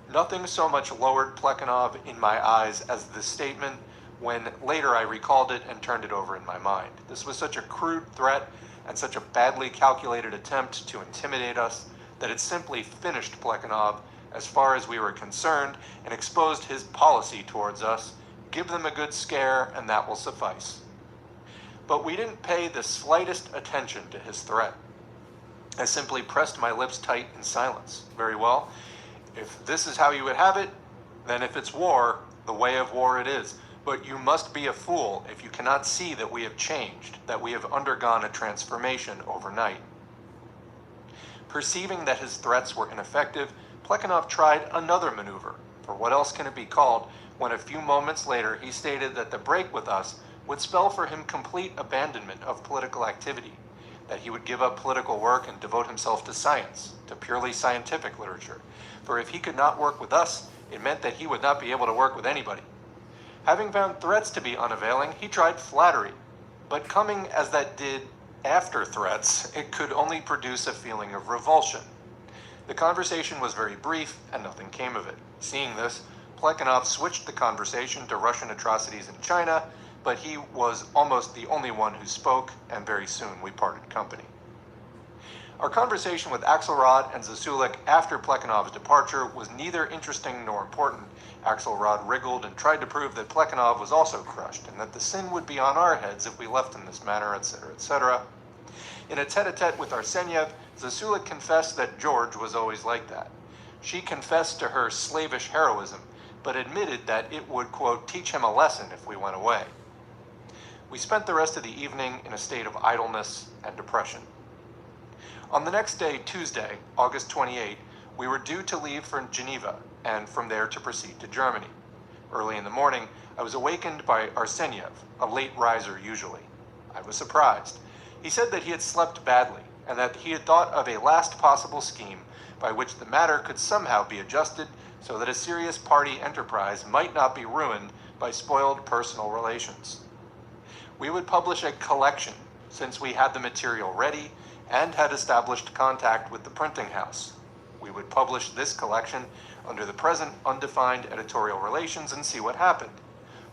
Nothing so much lowered Plekhanov in my eyes as this statement, when later I recalled it and turned it over in my mind. This was such a crude threat and such a badly calculated attempt to intimidate us that it simply finished Plekhanov as far as we were concerned and exposed his policy towards us. Give them a good scare and that will suffice. But we didn't pay the slightest attention to his threat. I simply pressed my lips tight in silence. Very well. If this is how you would have it, then if it's war, the way of war it is. But you must be a fool if you cannot see that we have changed, that we have undergone a transformation overnight. Perceiving that his threats were ineffective, Plekhanov tried another maneuver, for what else can it be called, when a few moments later he stated that the break with us would spell for him complete abandonment of political activity, that he would give up political work and devote himself to science, to purely scientific literature, for if he could not work with us, it meant that he would not be able to work with anybody. Having found threats to be unavailing, he tried flattery, but coming as that did after threats, it could only produce a feeling of revulsion. The conversation was very brief, and nothing came of it. Seeing this, Plekhanov switched the conversation to Russian atrocities in China, but he was almost the only one who spoke, and very soon we parted company. Our conversation with Axelrod and Zasulik after Plekhanov's departure was neither interesting nor important. Axelrod wriggled and tried to prove that Plekhanov was also crushed, and that the sin would be on our heads if we left in this manner, etc., etc. In a tete-a-tete with Arsenyev, Zasulik confessed that George was always like that. She confessed to her slavish heroism, but admitted that it would, quote, teach him a lesson if we went away. We spent the rest of the evening in a state of idleness and depression. On the next day, Tuesday, August 28, we were due to leave for Geneva, and from there to proceed to Germany. Early in the morning, I was awakened by Arsenyev, a late riser usually. I was surprised. He said that he had slept badly, and that he had thought of a last possible scheme by which the matter could somehow be adjusted so that a serious party enterprise might not be ruined by spoiled personal relations. We would publish a collection, since we had the material ready and had established contact with the printing house. We would publish this collection under the present undefined editorial relations and see what happened.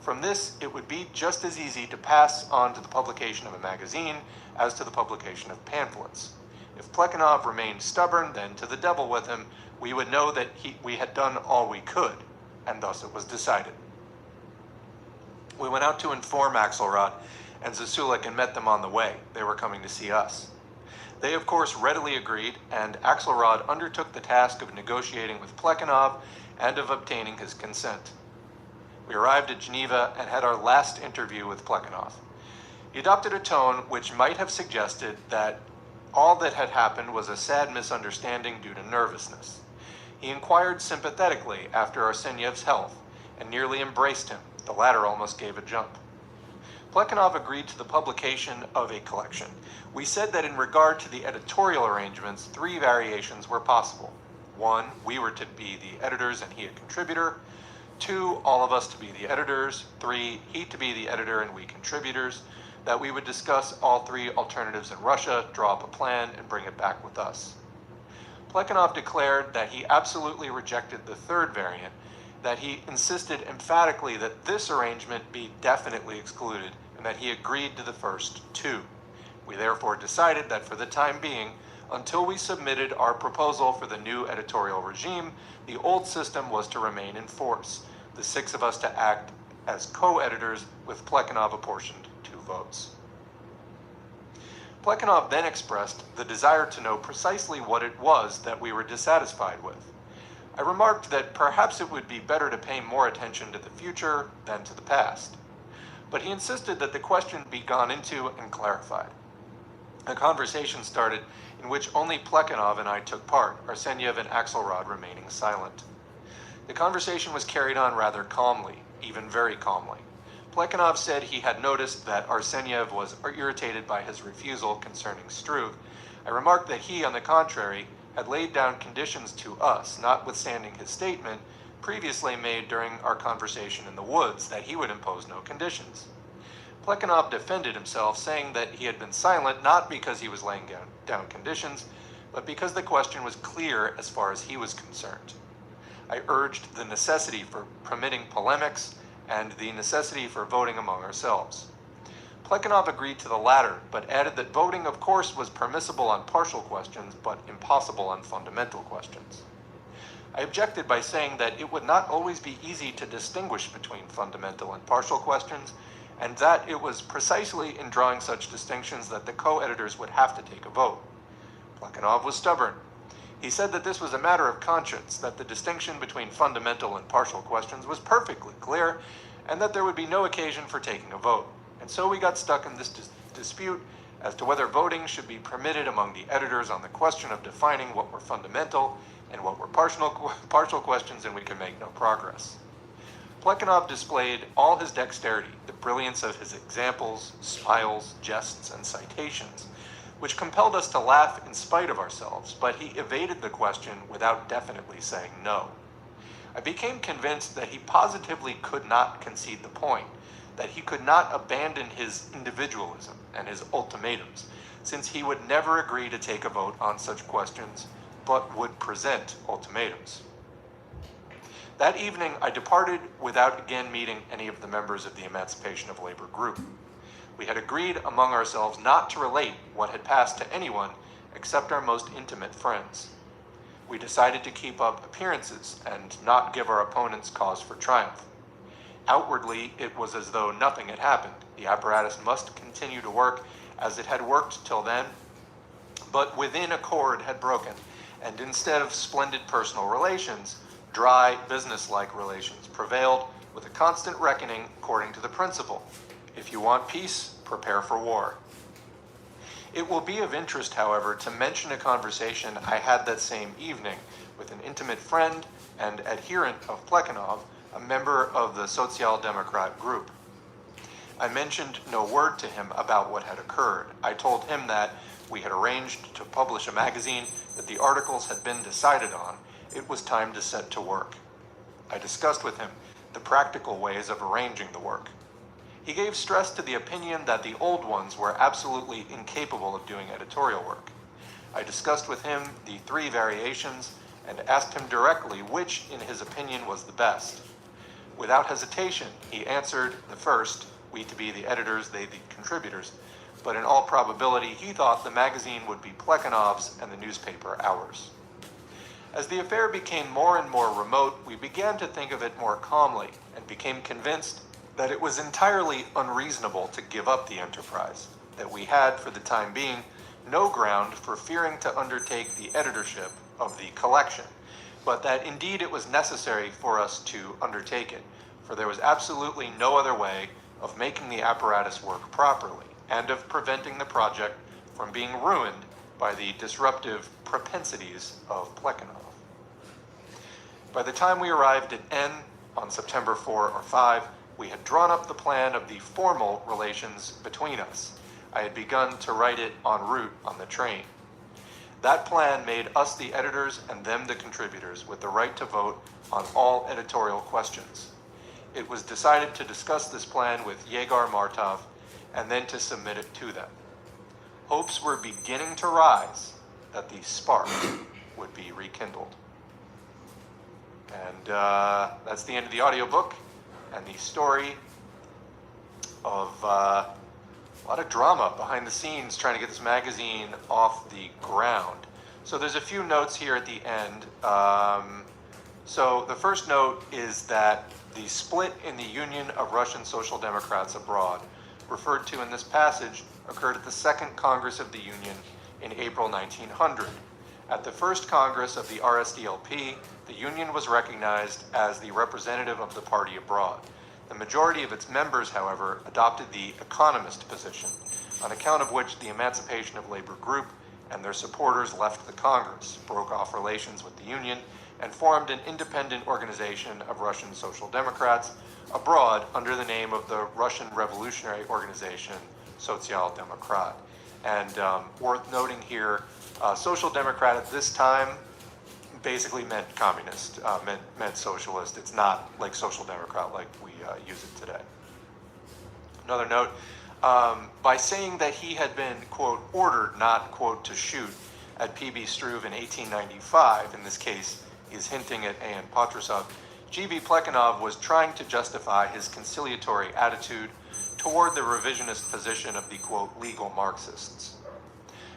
From this, it would be just as easy to pass on to the publication of a magazine as to the publication of pamphlets. If Plekhanov remained stubborn, then to the devil with him, we would know that we had done all we could, and thus it was decided. We went out to inform Axelrod and Zasulik and met them on the way. They were coming to see us. They, of course, readily agreed, and Axelrod undertook the task of negotiating with Plekhanov and of obtaining his consent. We arrived at Geneva and had our last interview with Plekhanov. He adopted a tone which might have suggested that all that had happened was a sad misunderstanding due to nervousness. He inquired sympathetically after Arsenyev's health and nearly embraced him. The latter almost gave a jump. Plekhanov agreed to the publication of a collection. We said that in regard to the editorial arrangements, 3 variations were possible. 1, we were to be the editors and he a contributor. 2, all of us to be the editors. 3, he to be the editor and we contributors. That we would discuss all 3 alternatives in Russia, draw up a plan, and bring it back with us. Plekhanov declared that he absolutely rejected the 3rd variant, that he insisted emphatically that this arrangement be definitely excluded, and that he agreed to the first 2. We therefore decided that for the time being, until we submitted our proposal for the new editorial regime, the old system was to remain in force, the 6 of us to act as co-editors with Plekhanov apportioned 2 votes. Plekhanov then expressed the desire to know precisely what it was that we were dissatisfied with. I remarked that perhaps it would be better to pay more attention to the future than to the past, but he insisted that the question be gone into and clarified. A conversation started in which only Plekhanov and I took part, Arsenyev and Axelrod remaining silent. The conversation was carried on rather calmly, even very calmly. Plekhanov said he had noticed that Arsenyev was irritated by his refusal concerning Struve. I remarked that he, on the contrary, had laid down conditions to us, notwithstanding his statement previously made during our conversation in the woods that he would impose no conditions. Plekhanov defended himself, saying that he had been silent not because he was laying down conditions, but because the question was clear as far as he was concerned. I urged the necessity for permitting polemics and the necessity for voting among ourselves. Plekhanov agreed to the latter, but added that voting, of course, was permissible on partial questions, but impossible on fundamental questions. I objected by saying that it would not always be easy to distinguish between fundamental and partial questions, and that it was precisely in drawing such distinctions that the co-editors would have to take a vote. Plekhanov was stubborn. He said that this was a matter of conscience, that the distinction between fundamental and partial questions was perfectly clear, and that there would be no occasion for taking a vote. And so we got stuck in this dispute as to whether voting should be permitted among the editors on the question of defining what were fundamental and what were partial questions, and we could make no progress. Plekhanov displayed all his dexterity, the brilliance of his examples, smiles, jests, and citations, which compelled us to laugh in spite of ourselves, but he evaded the question without definitely saying no. I became convinced that he positively could not concede the point, that he could not abandon his individualism and his ultimatums, since he would never agree to take a vote on such questions, but would present ultimatums. That evening, I departed without again meeting any of the members of the Emancipation of Labor group. We had agreed among ourselves not to relate what had passed to anyone except our most intimate friends. We decided to keep up appearances and not give our opponents cause for triumph. Outwardly, it was as though nothing had happened. The apparatus must continue to work as it had worked till then, but within a cord had broken, and instead of splendid personal relations, dry, business-like relations prevailed, with a constant reckoning according to the principle, if you want peace, prepare for war. It will be of interest, however, to mention a conversation I had that same evening with an intimate friend and adherent of Plekhanov, a member of the Social Democrat group. I mentioned no word to him about what had occurred. I told him that we had arranged to publish a magazine, that the articles had been decided on. It was time to set to work. I discussed with him the practical ways of arranging the work. He gave stress to the opinion that the old ones were absolutely incapable of doing editorial work. I discussed with him the 3 variations and asked him directly which, in his opinion, was the best. Without hesitation, he answered the first, we to be the editors, they the contributors, but in all probability he thought the magazine would be Plekhanov's and the newspaper ours. As the affair became more and more remote, we began to think of it more calmly and became convinced that it was entirely unreasonable to give up the enterprise, that we had, for the time being, no ground for fearing to undertake the editorship of the collection, but that indeed it was necessary for us to undertake it, for there was absolutely no other way of making the apparatus work properly, and of preventing the project from being ruined by the disruptive propensities of Plekhanov. By the time we arrived at N on September 4 or 5, we had drawn up the plan of the formal relations between us. I had begun to write it en route on the train. That plan made us the editors and them the contributors, with the right to vote on all editorial questions. It was decided to discuss this plan with Yegor Martov and then to submit it to them. Hopes were beginning to rise that the spark would be rekindled. And that's the end of the audiobook and the story of a lot of drama behind the scenes trying to get this magazine off the ground. So there's a few notes here at the end. So the first note is that the split in the Union of Russian Social Democrats Abroad, referred to in this passage, occurred at the Second Congress of the Union in April 1900. At the First Congress of the RSDLP, the Union was recognized as the representative of the party abroad. The majority of its members, however, adopted the economist position, on account of which the Emancipation of Labor Group and their supporters left the Congress, broke off relations with the Union, and formed an independent organization of Russian Social Democrats abroad under the name of the Russian Revolutionary Organization, Social Democrat. And worth noting here, Social Democrat at this time basically meant communist, meant socialist. It's not like Social Democrat like we use it today. Another note, by saying that he had been, quote, ordered not, quote, to shoot at P.B. Struve in 1895, in this case, he's hinting at A.N. Patrusov, G.V. Plekhanov was trying to justify his conciliatory attitude toward the revisionist position of the, quote, legal Marxists.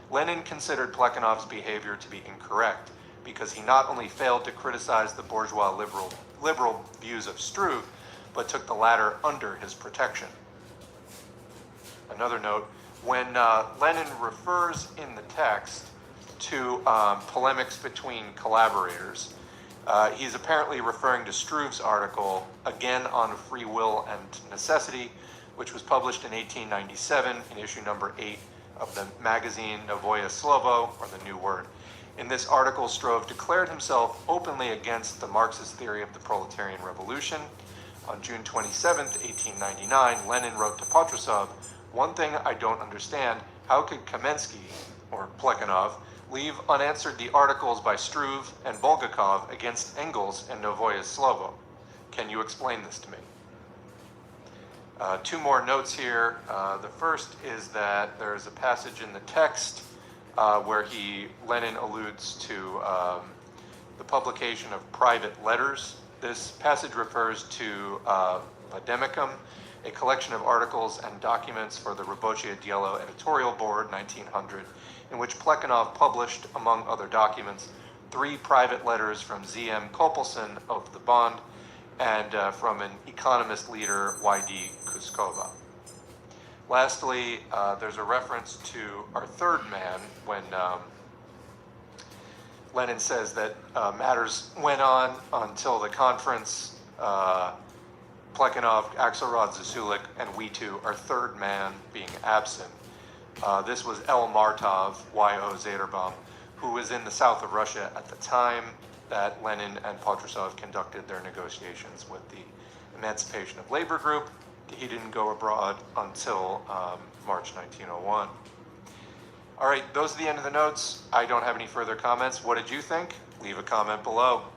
Lenin considered Plekhanov's behavior to be incorrect because he not only failed to criticize the bourgeois liberal views of Struve, but took the latter under his protection. Another note, when Lenin refers in the text to polemics between collaborators, he's apparently referring to Struve's article, again on free will and necessity, which was published in 1897 in issue number 8 of the magazine Novoye Slovo, or the New Word. In this article, Struve declared himself openly against the Marxist theory of the proletarian revolution. On June 27, 1899, Lenin wrote to Patrusov, "One thing I don't understand, how could Kamensky, or Plekhanov, leave unanswered the articles by Struve and Bulgakov against Engels and Novoye Slovo? Can you explain this to me?" Two more notes here. The first is that there's a passage in the text where Lenin alludes to the publication of private letters. This passage refers to Vademicum, a collection of articles and documents for the Robochye Dielo editorial board, 1900, in which Plekhanov published, among other documents, 3 private letters from Z.M. Kopelson of the Bond and from an economist leader, Y.D. Kuskova. Lastly, there's a reference to our third man when Lenin says that matters went on until the conference, Plekhanov, Axelrod, Zasulik, and we two, our third man, being absent. This was L. Martov, Y.O. Zaderbaum, who was in the south of Russia at the time that Lenin and Patrusov conducted their negotiations with the Emancipation of Labor Group. He didn't go abroad until March 1901. All right, those are the end of the notes. I don't have any further comments. What did you think? Leave a comment below.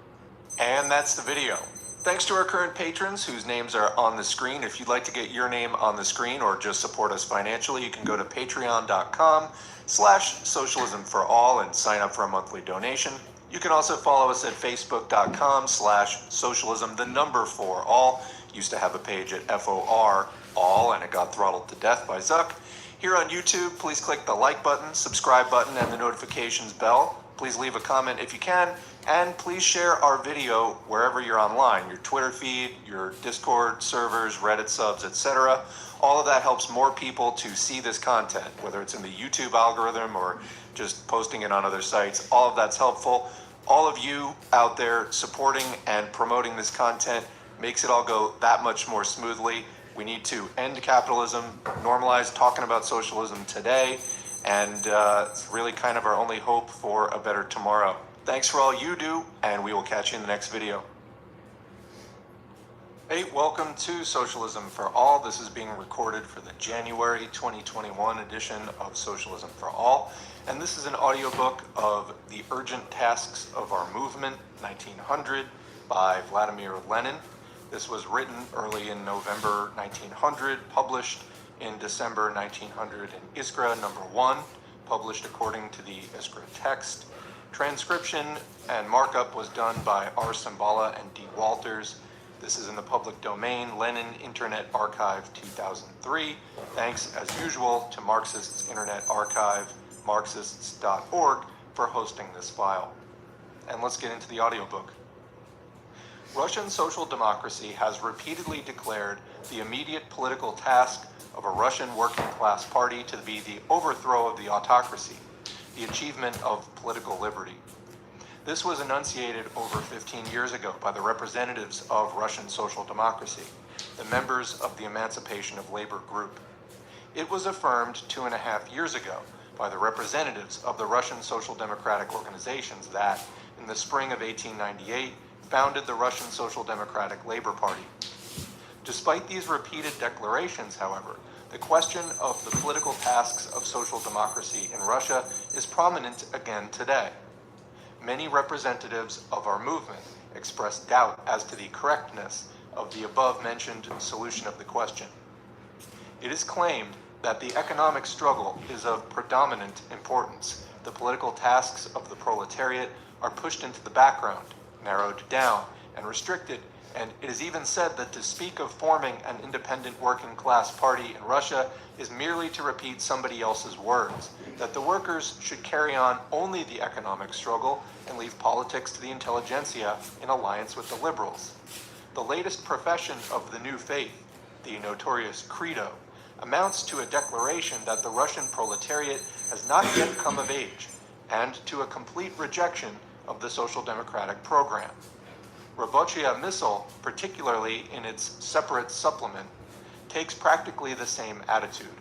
And that's the video. Thanks to our current patrons whose names are on the screen. If you'd like to get your name on the screen or just support us financially, you can go to patreon.com/socialismforall and sign up for a monthly donation. You can also follow us at facebook.com/socialism4all. Used to have a page at FOR all, and it got throttled to death by Zuck. Here on YouTube, please click the like button, subscribe button, and the notifications bell. Please leave a comment if you can, and please share our video wherever you're online, your Twitter feed, your Discord servers, Reddit subs, etc. All of that helps more people to see this content, whether it's in the YouTube algorithm or just posting it on other sites. All of that's helpful. All of you out there supporting and promoting this content makes it all go that much more smoothly. We need to end capitalism, normalize talking about socialism today, and it's really kind of our only hope for a better tomorrow. Thanks for all you do, and we will catch you in the next video. Hey, welcome to Socialism for All. This is being recorded for the January 2021 edition of Socialism for All, and this is an audiobook of The Urgent Tasks of Our Movement, 1900, by Vladimir Lenin. This was written early in November 1900, published in December 1900 in Iskra number 1, published according to the Iskra text. Transcription and markup was done by R. Simbala and D. Walters. This is in the public domain, Lenin Internet Archive 2003. Thanks, as usual, to Marxists Internet Archive, marxists.org, for hosting this file. And let's get into the audiobook. Russian social democracy has repeatedly declared the immediate political task of a Russian working class party to be the overthrow of the autocracy, the achievement of political liberty. This was enunciated over 15 years ago by the representatives of Russian social democracy, the members of the Emancipation of Labor group. It was affirmed 2.5 years ago by the representatives of the Russian social democratic organizations that, in the spring of 1898, founded the Russian Social Democratic Labor Party. Despite these repeated declarations, however, the question of the political tasks of social democracy in Russia is prominent again today. Many representatives of our movement express doubt as to the correctness of the above-mentioned solution of the question. It is claimed that the economic struggle is of predominant importance. The political tasks of the proletariat are pushed into the background, narrowed down, and restricted, and it is even said that to speak of forming an independent working class party in Russia is merely to repeat somebody else's words, that the workers should carry on only the economic struggle and leave politics to the intelligentsia in alliance with the liberals. The latest profession of the new faith, the notorious Credo, amounts to a declaration that the Russian proletariat has not yet come of age, and to a complete rejection of the social democratic program. Rабочая Мысль, particularly in its separate supplement, takes practically the same attitude.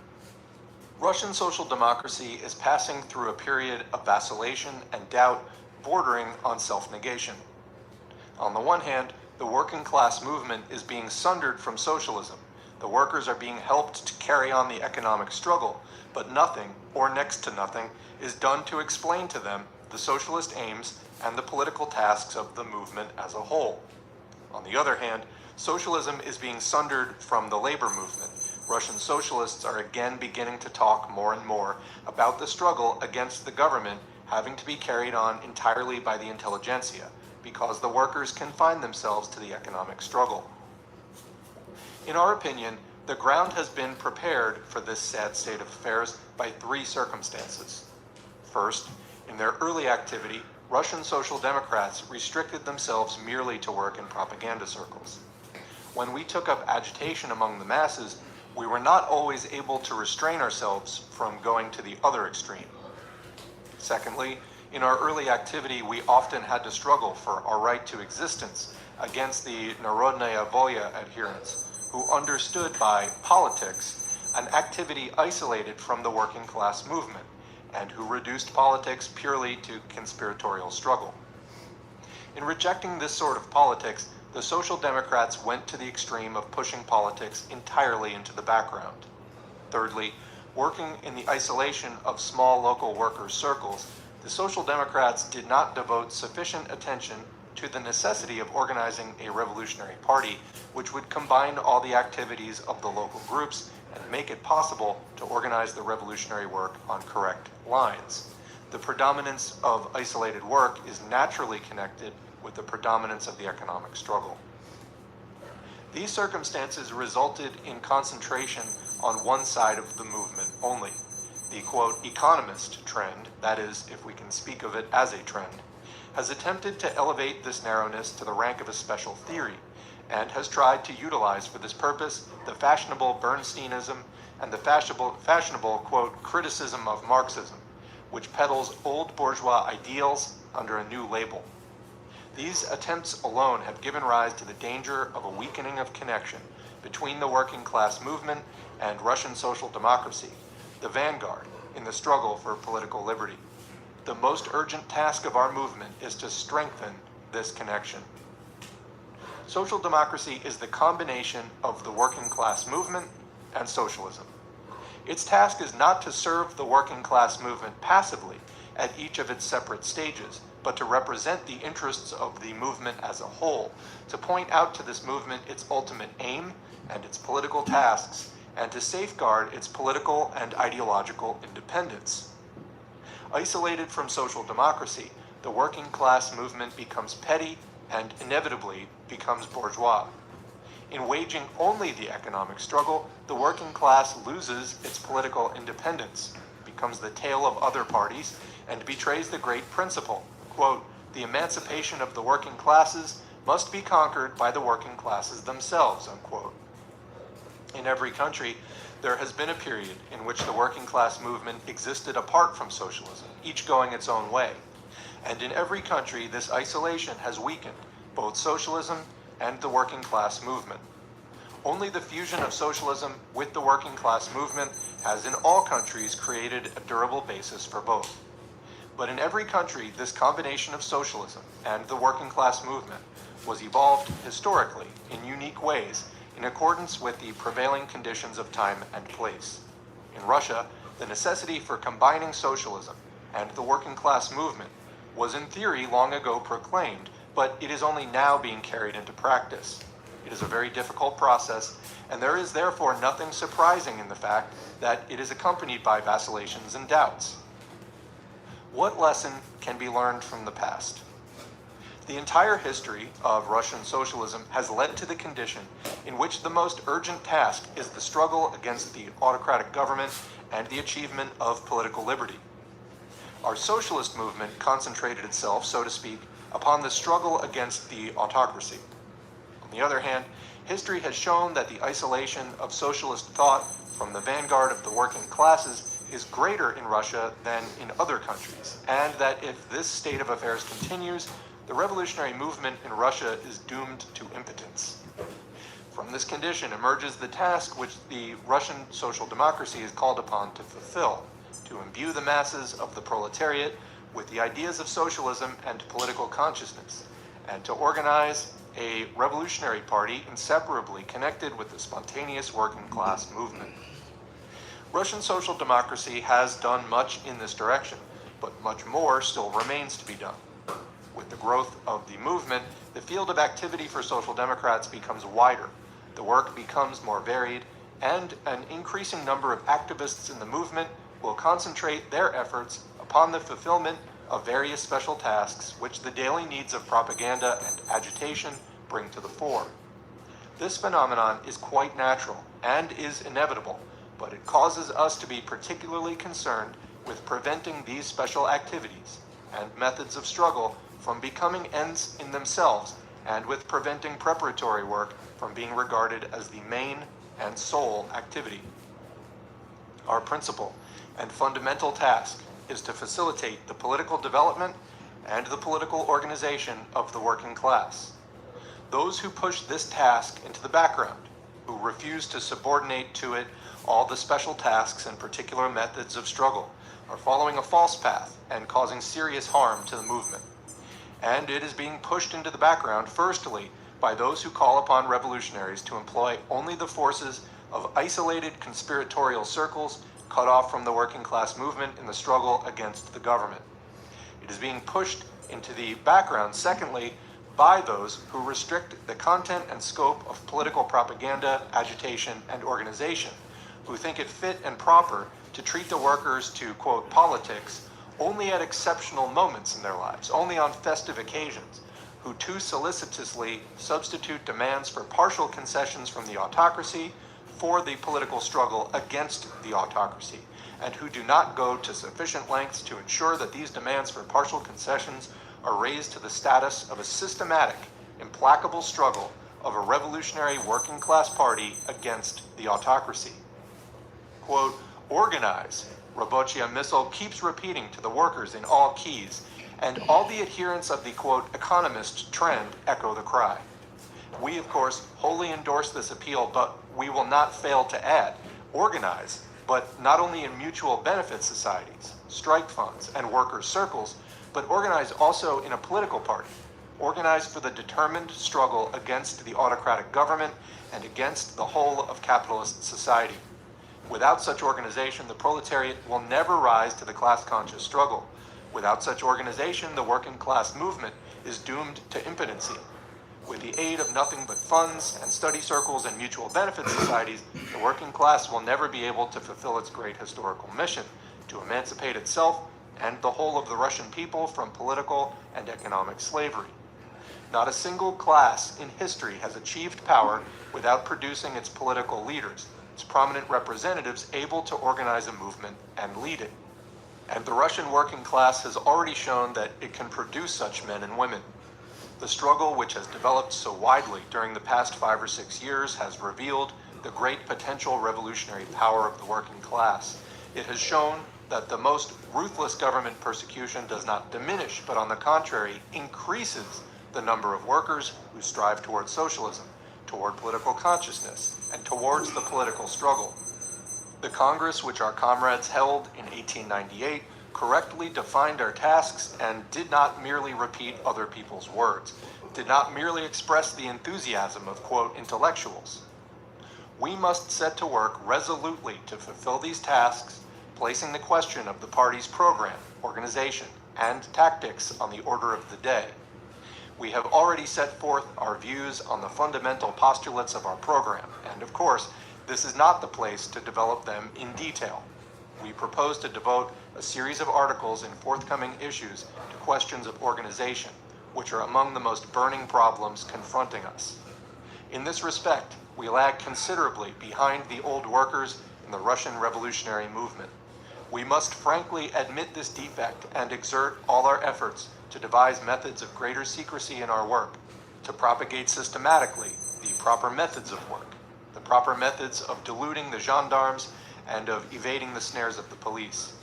Russian social democracy is passing through a period of vacillation and doubt bordering on self-negation. On the one hand, the working class movement is being sundered from socialism. The workers are being helped to carry on the economic struggle, but nothing, or next to nothing, is done to explain to them the socialist aims and the political tasks of the movement as a whole. On the other hand, socialism is being sundered from the labor movement. Russian socialists are again beginning to talk more and more about the struggle against the government having to be carried on entirely by the intelligentsia, because the workers confine themselves to the economic struggle. In our opinion, the ground has been prepared for this sad state of affairs by 3 circumstances. First, in their early activity, Russian Social Democrats restricted themselves merely to work in propaganda circles. When we took up agitation among the masses, we were not always able to restrain ourselves from going to the other extreme. Secondly, in our early activity, we often had to struggle for our right to existence against the Narodnaya Volya adherents, who understood by politics an activity isolated from the working class movement, and who reduced politics purely to conspiratorial struggle. In rejecting this sort of politics, the Social Democrats went to the extreme of pushing politics entirely into the background. Thirdly, working in the isolation of small local workers' circles, the Social Democrats did not devote sufficient attention to the necessity of organizing a revolutionary party which would combine all the activities of the local groups and make it possible to organize the revolutionary work on correct lines. the predominance of isolated work is naturally connected with the predominance of the economic struggle. These circumstances resulted in concentration on one side of the movement only. The, quote, economist trend, that is, if we can speak of it as a trend, has attempted to elevate this narrowness to the rank of a special theory, and has tried to utilize for this purpose the fashionable Bernsteinism and the fashionable, quote, criticism of Marxism, which peddles old bourgeois ideals under a new label. These attempts alone have given rise to the danger of a weakening of connection between the working class movement and Russian social democracy, the vanguard in the struggle for political liberty. The most urgent task of our movement is to strengthen this connection. Social democracy is the combination of the working class movement and socialism. Its task is not to serve the working class movement passively at each of its separate stages, but to represent the interests of the movement as a whole, to point out to this movement its ultimate aim and its political tasks, and to safeguard its political and ideological independence. Isolated from social democracy, the working class movement becomes petty and inevitably becomes bourgeois. In waging only the economic struggle, the working class loses its political independence, becomes the tail of other parties, and betrays the great principle, quote, the emancipation of the working classes must be conquered by the working classes themselves, unquote. In every country, there has been a period in which the working class movement existed apart from socialism, each going its own way. And in every country, this isolation has weakened both socialism and the working class movement. Only the fusion of socialism with the working class movement has in all countries created a durable basis for both. But in every country, this combination of socialism and the working class movement was evolved historically in unique ways in accordance with the prevailing conditions of time and place. In Russia, the necessity for combining socialism and the working class movement was in theory long ago proclaimed, but it is only now being carried into practice. It is a very difficult process, and there is therefore nothing surprising in the fact that it is accompanied by vacillations and doubts. What lesson can be learned from the past? The entire history of Russian socialism has led to the condition in which the most urgent task is the struggle against the autocratic government and the achievement of political liberty. Our socialist movement concentrated itself, so to speak, upon the struggle against the autocracy. On the other hand, history has shown that the isolation of socialist thought from the vanguard of the working classes is greater in Russia than in other countries, and that if this state of affairs continues, the revolutionary movement in Russia is doomed to impotence. From this condition emerges the task which the Russian social democracy is called upon to fulfill, to imbue the masses of the proletariat with the ideas of socialism and political consciousness, and to organize a revolutionary party inseparably connected with the spontaneous working class movement. Russian social democracy has done much in this direction, but much more still remains to be done. With the growth of the movement, the field of activity for social democrats becomes wider, the work becomes more varied, and an increasing number of activists in the movement will concentrate their efforts upon the fulfillment of various special tasks which the daily needs of propaganda and agitation bring to the fore. This phenomenon is quite natural and is inevitable, but it causes us to be particularly concerned with preventing these special activities and methods of struggle from becoming ends in themselves, and with preventing preparatory work from being regarded as the main and sole activity. Our principal and fundamental task is to facilitate the political development and the political organization of the working class. Those who push this task into the background, who refuse to subordinate to it all the special tasks and particular methods of struggle, are following a false path and causing serious harm to the movement. And it is being pushed into the background, firstly, by those who call upon revolutionaries to employ only the forces of isolated conspiratorial circles cut off from the working class movement in the struggle against the government. It is being pushed into the background, secondly, by those who restrict the content and scope of political propaganda, agitation, and organization, who think it fit and proper to treat the workers to, quote, politics only at exceptional moments in their lives, only on festive occasions, who too solicitously substitute demands for partial concessions from the autocracy for the political struggle against the autocracy, and who do not go to sufficient lengths to ensure that these demands for partial concessions are raised to the status of a systematic, implacable struggle of a revolutionary working class party against the autocracy. Quote, organize, Robochia Missile keeps repeating to the workers in all keys, and all the adherents of the, quote, economist trend echo the cry. We, of course, wholly endorse this appeal, but we will not fail to add, organize, but not only in mutual benefit societies, strike funds, and workers' circles, but organize also in a political party. Organize for the determined struggle against the autocratic government and against the whole of capitalist society. Without such organization, the proletariat will never rise to the class-conscious struggle. Without such organization, the working class movement is doomed to impotency. With the aid of nothing but funds and study circles and mutual benefit societies, the working class will never be able to fulfill its great historical mission, to emancipate itself and the whole of the Russian people from political and economic slavery. Not a single class in history has achieved power without producing its political leaders, its prominent representatives able to organize a movement and lead it. And the Russian working class has already shown that it can produce such men and women. The struggle, which has developed so widely during the past 5 or 6 years, has revealed the great potential revolutionary power of the working class. It has shown that the most ruthless government persecution does not diminish, but on the contrary, increases the number of workers who strive towards socialism, toward political consciousness, and towards the political struggle. The Congress, which our comrades held in 1898, correctly defined our tasks and did not merely repeat other people's words, did not merely express the enthusiasm of, quote, intellectuals. We must set to work resolutely to fulfill these tasks, placing the question of the party's program, organization, and tactics on the order of the day. We have already set forth our views on the fundamental postulates of our program, and of course, this is not the place to develop them in detail. We propose to devote a series of articles in forthcoming issues to questions of organization, which are among the most burning problems confronting us. In this respect, we lag considerably behind the old workers in the Russian revolutionary movement. We must frankly admit this defect and exert all our efforts to devise methods of greater secrecy in our work, to propagate systematically the proper methods of work, the proper methods of deluding the gendarmes and of evading the snares of the police.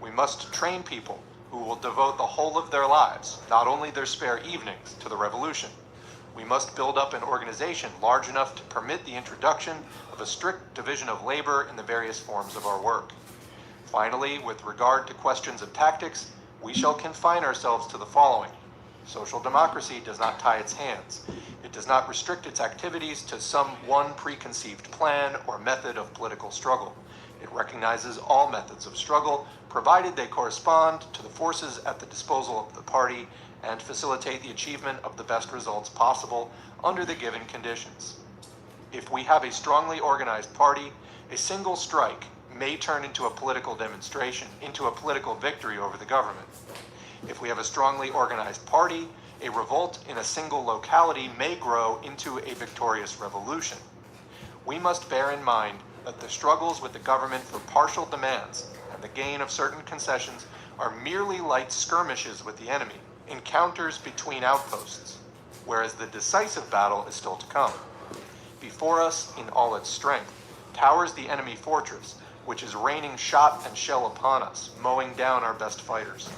We must train people who will devote the whole of their lives, not only their spare evenings, to the revolution. We must build up an organization large enough to permit the introduction of a strict division of labor in the various forms of our work. Finally, with regard to questions of tactics, we shall confine ourselves to the following. Social democracy does not tie its hands. It does not restrict its activities to some one preconceived plan or method of political struggle. It recognizes all methods of struggle, provided they correspond to the forces at the disposal of the party and facilitate the achievement of the best results possible under the given conditions. If we have a strongly organized party, a single strike may turn into a political demonstration, into a political victory over the government. If we have a strongly organized party, a revolt in a single locality may grow into a victorious revolution. We must bear in mind that the struggles with the government for partial demands and the gain of certain concessions are merely light skirmishes with the enemy, encounters between outposts, whereas the decisive battle is still to come. Before us, in all its strength, towers the enemy fortress, which is raining shot and shell upon us, mowing down our best fighters.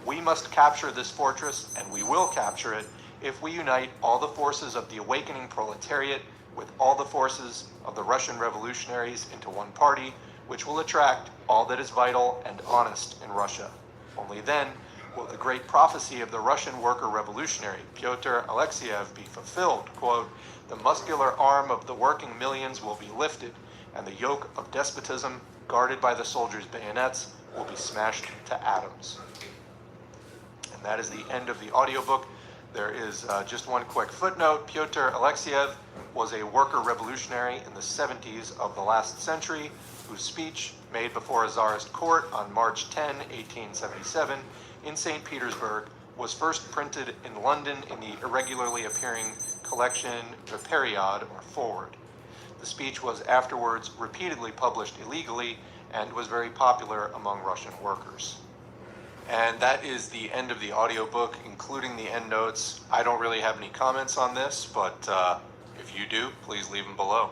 We must capture this fortress, and we will capture it if we unite all the forces of the awakening proletariat with all the forces of the Russian revolutionaries into one party, which will attract all that is vital and honest in Russia. Only then will the great prophecy of the Russian worker revolutionary, Pyotr Alexiev, be fulfilled. Quote, the muscular arm of the working millions will be lifted, and the yoke of despotism, guarded by the soldiers' bayonets, will be smashed to atoms. And that is the end of the audiobook. There is just one quick footnote. Pyotr Alexeyev was a worker revolutionary in the 70s of the last century, whose speech, made before a Tsarist court on March 10, 1877, in St. Petersburg, was first printed in London in the irregularly appearing collection The Period, or Forward. The speech was afterwards repeatedly published illegally and was very popular among Russian workers. And that is the end of the audiobook, including the endnotes. I don't really have any comments on this, but if you do, please leave them below.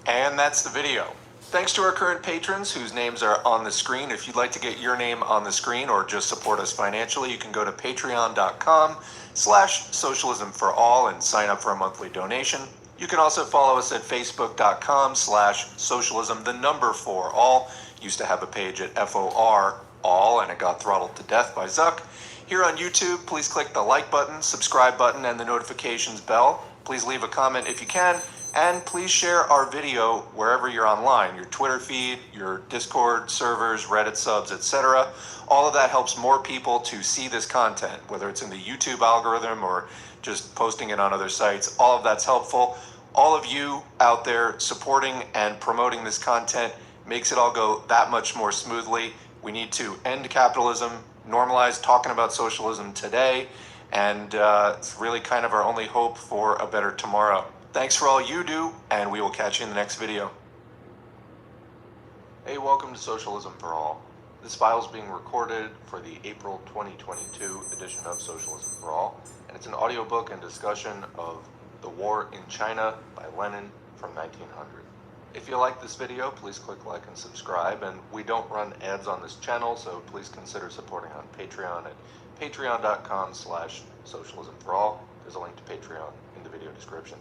And that's the video. Thanks to our current patrons whose names are on the screen. If you'd like to get your name on the screen or just support us financially, you can go to patreon.com/socialismforall and sign up for a monthly donation. You can also follow us at facebook.com/socialism4all. Used to have a page at FOR all, and it got throttled to death by Zuck. Here on YouTube, please click the like button, subscribe button, and the notifications bell. Please leave a comment if you can, and please share our video wherever you're online, your Twitter feed, your Discord servers, Reddit subs, etc. All of that helps more people to see this content, whether it's in the YouTube algorithm or just posting it on other sites. All of that's helpful. All of you out there supporting and promoting this content makes it all go that much more smoothly. We need to end capitalism, normalize talking about socialism today, and it's really kind of our only hope for a better tomorrow. Thanks for all you do, and we will catch you in the next video. Hey, welcome to Socialism for All. This file is being recorded for the April 2022 edition of Socialism for All, and it's an audiobook and discussion of The War in China by Lenin from 1900. If you like this video, please click like and subscribe, and we don't run ads on this channel, so please consider supporting on Patreon at patreon.com/socialismforall. There's a link to Patreon in the video description.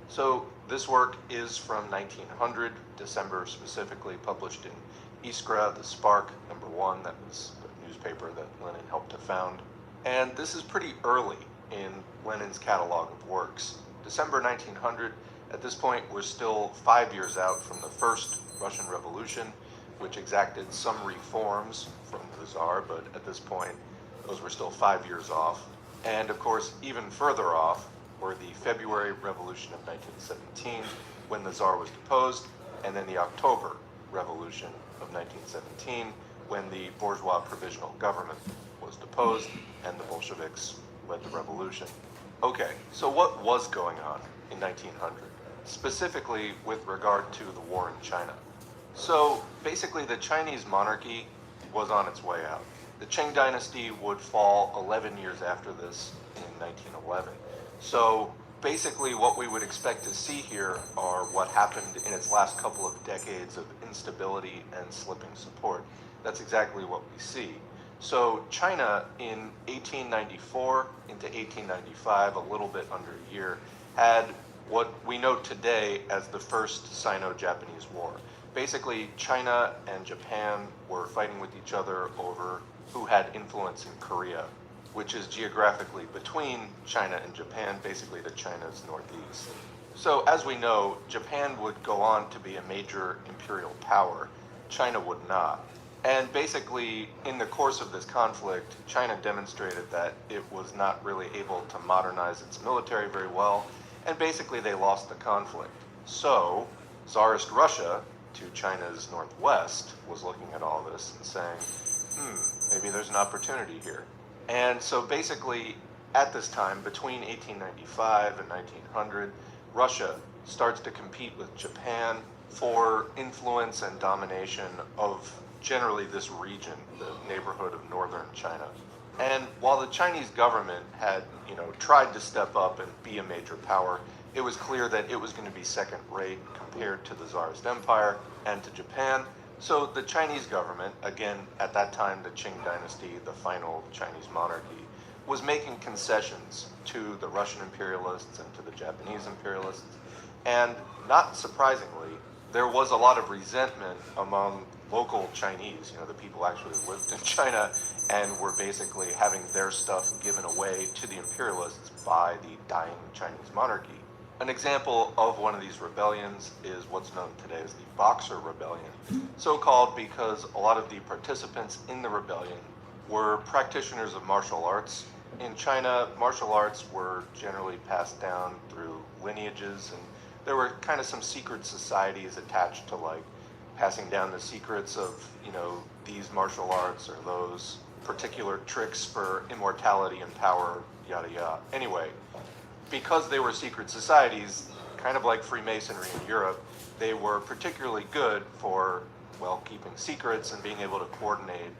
So this work is from 1900, December specifically, published in Iskra, the Spark, #1. That was the newspaper that Lenin helped to found. And this is pretty early in Lenin's catalog of works. December 1900, at this point, we're still 5 years out from the first Russian Revolution, which exacted some reforms from the Tsar, but at this point, those were still 5 years off. And of course, even further off were the February Revolution of 1917, when the Tsar was deposed, and then the October Revolution of 1917, when the bourgeois provisional government was deposed and the Bolsheviks led the revolution. Okay, so what was going on in 1900? Specifically with regard to the war in China. So basically the Chinese monarchy was on its way out. The Qing dynasty would fall 11 years after this in 1911. So basically what we would expect to see here are what happened in its last couple of decades of instability and slipping support. That's exactly what we see. So China in 1894 into 1895, a little bit under a year, had what we know today as the First Sino-Japanese War. Basically, China and Japan were fighting with each other over who had influence in Korea, which is geographically between China and Japan, basically to China's northeast. So as we know, Japan would go on to be a major imperial power. China would not. And basically, in the course of this conflict, China demonstrated that it was not really able to modernize its military very well, and basically they lost the conflict. So, Tsarist Russia, to China's northwest, was looking at all this and saying, maybe there's an opportunity here. And so basically, at this time, between 1895 and 1900, Russia starts to compete with Japan for influence and domination of generally this region, the neighborhood of northern China. And while the Chinese government had, tried to step up and be a major power, it was clear that it was going to be second rate compared to the Tsarist Empire and to Japan. So the Chinese government, again, at that time, the Qing dynasty, the final Chinese monarchy, was making concessions to the Russian imperialists and to the Japanese imperialists. And not surprisingly, there was a lot of resentment among local Chinese, the people actually lived in China and were basically having their stuff given away to the imperialists by the dying Chinese monarchy. An example of one of these rebellions is what's known today as the Boxer Rebellion, so-called because a lot of the participants in the rebellion were practitioners of martial arts In China, martial arts were generally passed down through lineages, and there were kind of some secret societies attached to like passing down the secrets of, these martial arts or those particular tricks for immortality and power, yada yada. Anyway, because they were secret societies, kind of like Freemasonry in Europe, they were particularly good for, well, keeping secrets and being able to coordinate,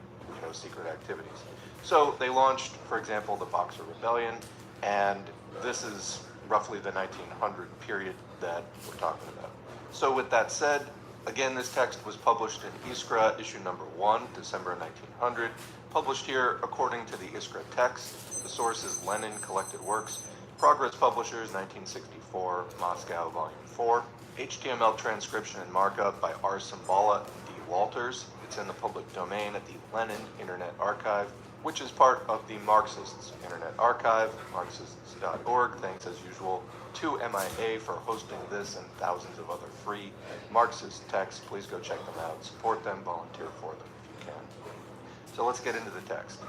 secret activities. So they launched, for example, the Boxer Rebellion, and this is roughly the 1900 period that we're talking about. So with that said, again, this text was published in Iskra, issue number 1, December 1900, published here according to the Iskra text. The source is Lenin Collected Works, Progress Publishers, 1964, Moscow, Volume 4. HTML transcription and markup by R. Symbala and D. Walters. It's in the public domain at the Lenin Internet Archive, which is part of the Marxists Internet Archive, marxists.org. Thanks, as usual, to MIA for hosting this and thousands of other free Marxist texts. Please go check them out, support them, volunteer for them if you can. So let's get into the text.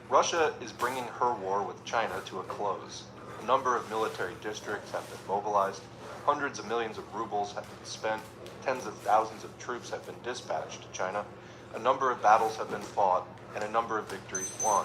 Russia is bringing her war with China to a close. A number of military districts have been mobilized, hundreds of millions of rubles have been spent, tens of thousands of troops have been dispatched to China, a number of battles have been fought, and a number of victories won.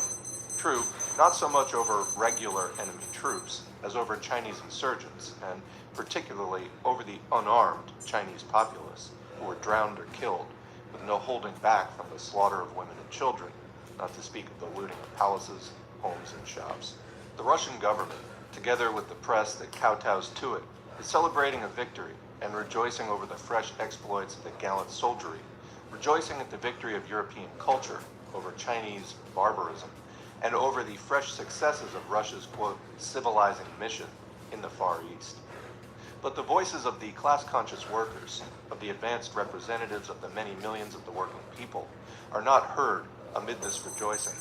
True, not so much over regular enemy troops as over Chinese insurgents, and particularly over the unarmed Chinese populace, who were drowned or killed, with no holding back from the slaughter of women and children, not to speak of the looting of palaces, homes, and shops. The Russian government, together with the press that kowtows to it, is celebrating a victory and rejoicing over the fresh exploits of the gallant soldiery, rejoicing at the victory of European culture over Chinese barbarism, and over the fresh successes of Russia's, quote, civilizing mission in the Far East. But the voices of the class-conscious workers, of the advanced representatives of the many millions of the working people, are not heard amid this rejoicing,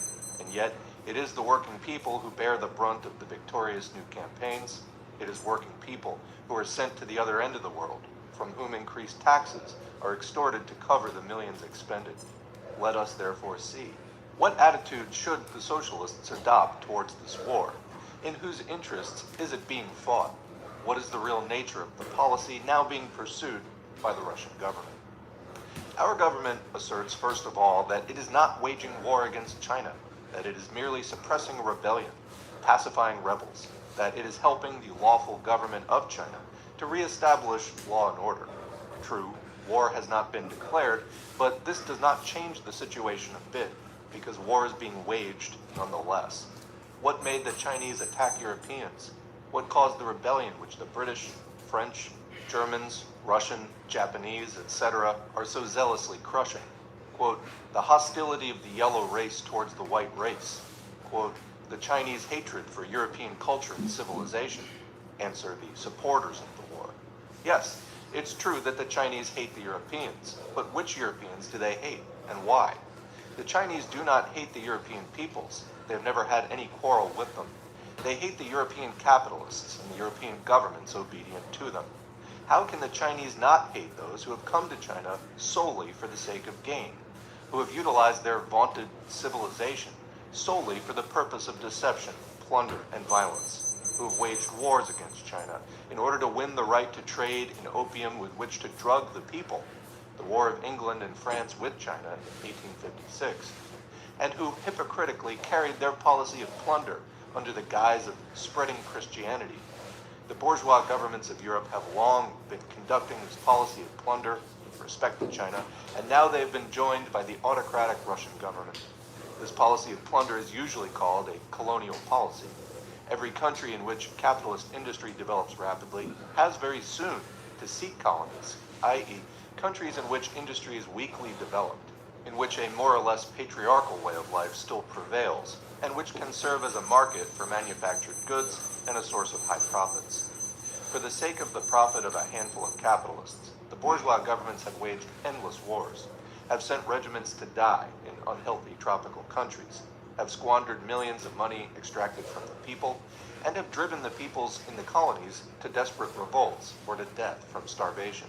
and yet it is the working people who bear the brunt of the victorious new campaigns. It is working people who are sent to the other end of the world, from whom increased taxes are extorted to cover the millions expended. Let us therefore see. What attitude should the socialists adopt towards this war? In whose interests is it being fought? What is the real nature of the policy now being pursued by the Russian government? Our government asserts, first of all, that it is not waging war against China, that it is merely suppressing a rebellion, pacifying rebels, that it is helping the lawful government of China to reestablish law and order. True, war has not been declared, but this does not change the situation a bit, because war is being waged nonetheless. What made the Chinese attack Europeans? What caused the rebellion which the British, French, Germans, Russian, Japanese, etc. are so zealously crushing? Quote, the hostility of the yellow race towards the white race. Quote, the Chinese hatred for European culture and civilization. Answer the supporters of the war. Yes, it's true that the Chinese hate the Europeans, but which Europeans do they hate, and why? The Chinese do not hate the European peoples. They have never had any quarrel with them. They hate the European capitalists and the European governments obedient to them. How can the Chinese not hate those who have come to China solely for the sake of gain, who have utilized their vaunted civilization solely for the purpose of deception, plunder, and violence, who have waged wars against China in order to win the right to trade in opium with which to drug the people, the War of England and France with China in 1856, and who hypocritically carried their policy of plunder under the guise of spreading Christianity. The bourgeois governments of Europe have long been conducting this policy of plunder with respect to China, and now they have been joined by the autocratic Russian government. This policy of plunder is usually called a colonial policy. Every country in which capitalist industry develops rapidly has very soon to seek colonies, i.e., countries in which industry is weakly developed, in which a more or less patriarchal way of life still prevails, and which can serve as a market for manufactured goods and a source of high profits. For the sake of the profit of a handful of capitalists, the bourgeois governments have waged endless wars, have sent regiments to die in unhealthy tropical countries, have squandered millions of money extracted from the people, and have driven the peoples in the colonies to desperate revolts or to death from starvation.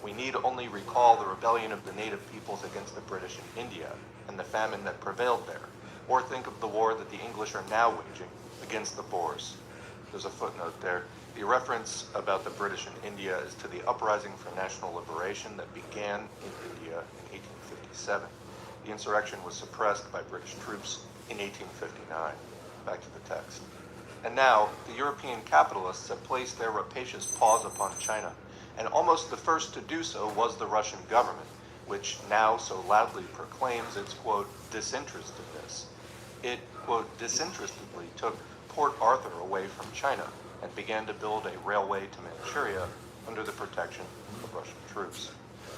We need only recall the rebellion of the native peoples against the British in India and the famine that prevailed there, or think of the war that the English are now waging against the Boers. There's a footnote there. The reference about the British in India is to the uprising for national liberation that began in India in 1857. The insurrection was suppressed by British troops in 1859. Back to the text. And now, the European capitalists have placed their rapacious paws upon China, and almost the first to do so was the Russian government, which now so loudly proclaims its, quote, disinterestedness. It, quote, disinterestedly took Port Arthur away from China and began to build a railway to Manchuria under the protection of Russian troops.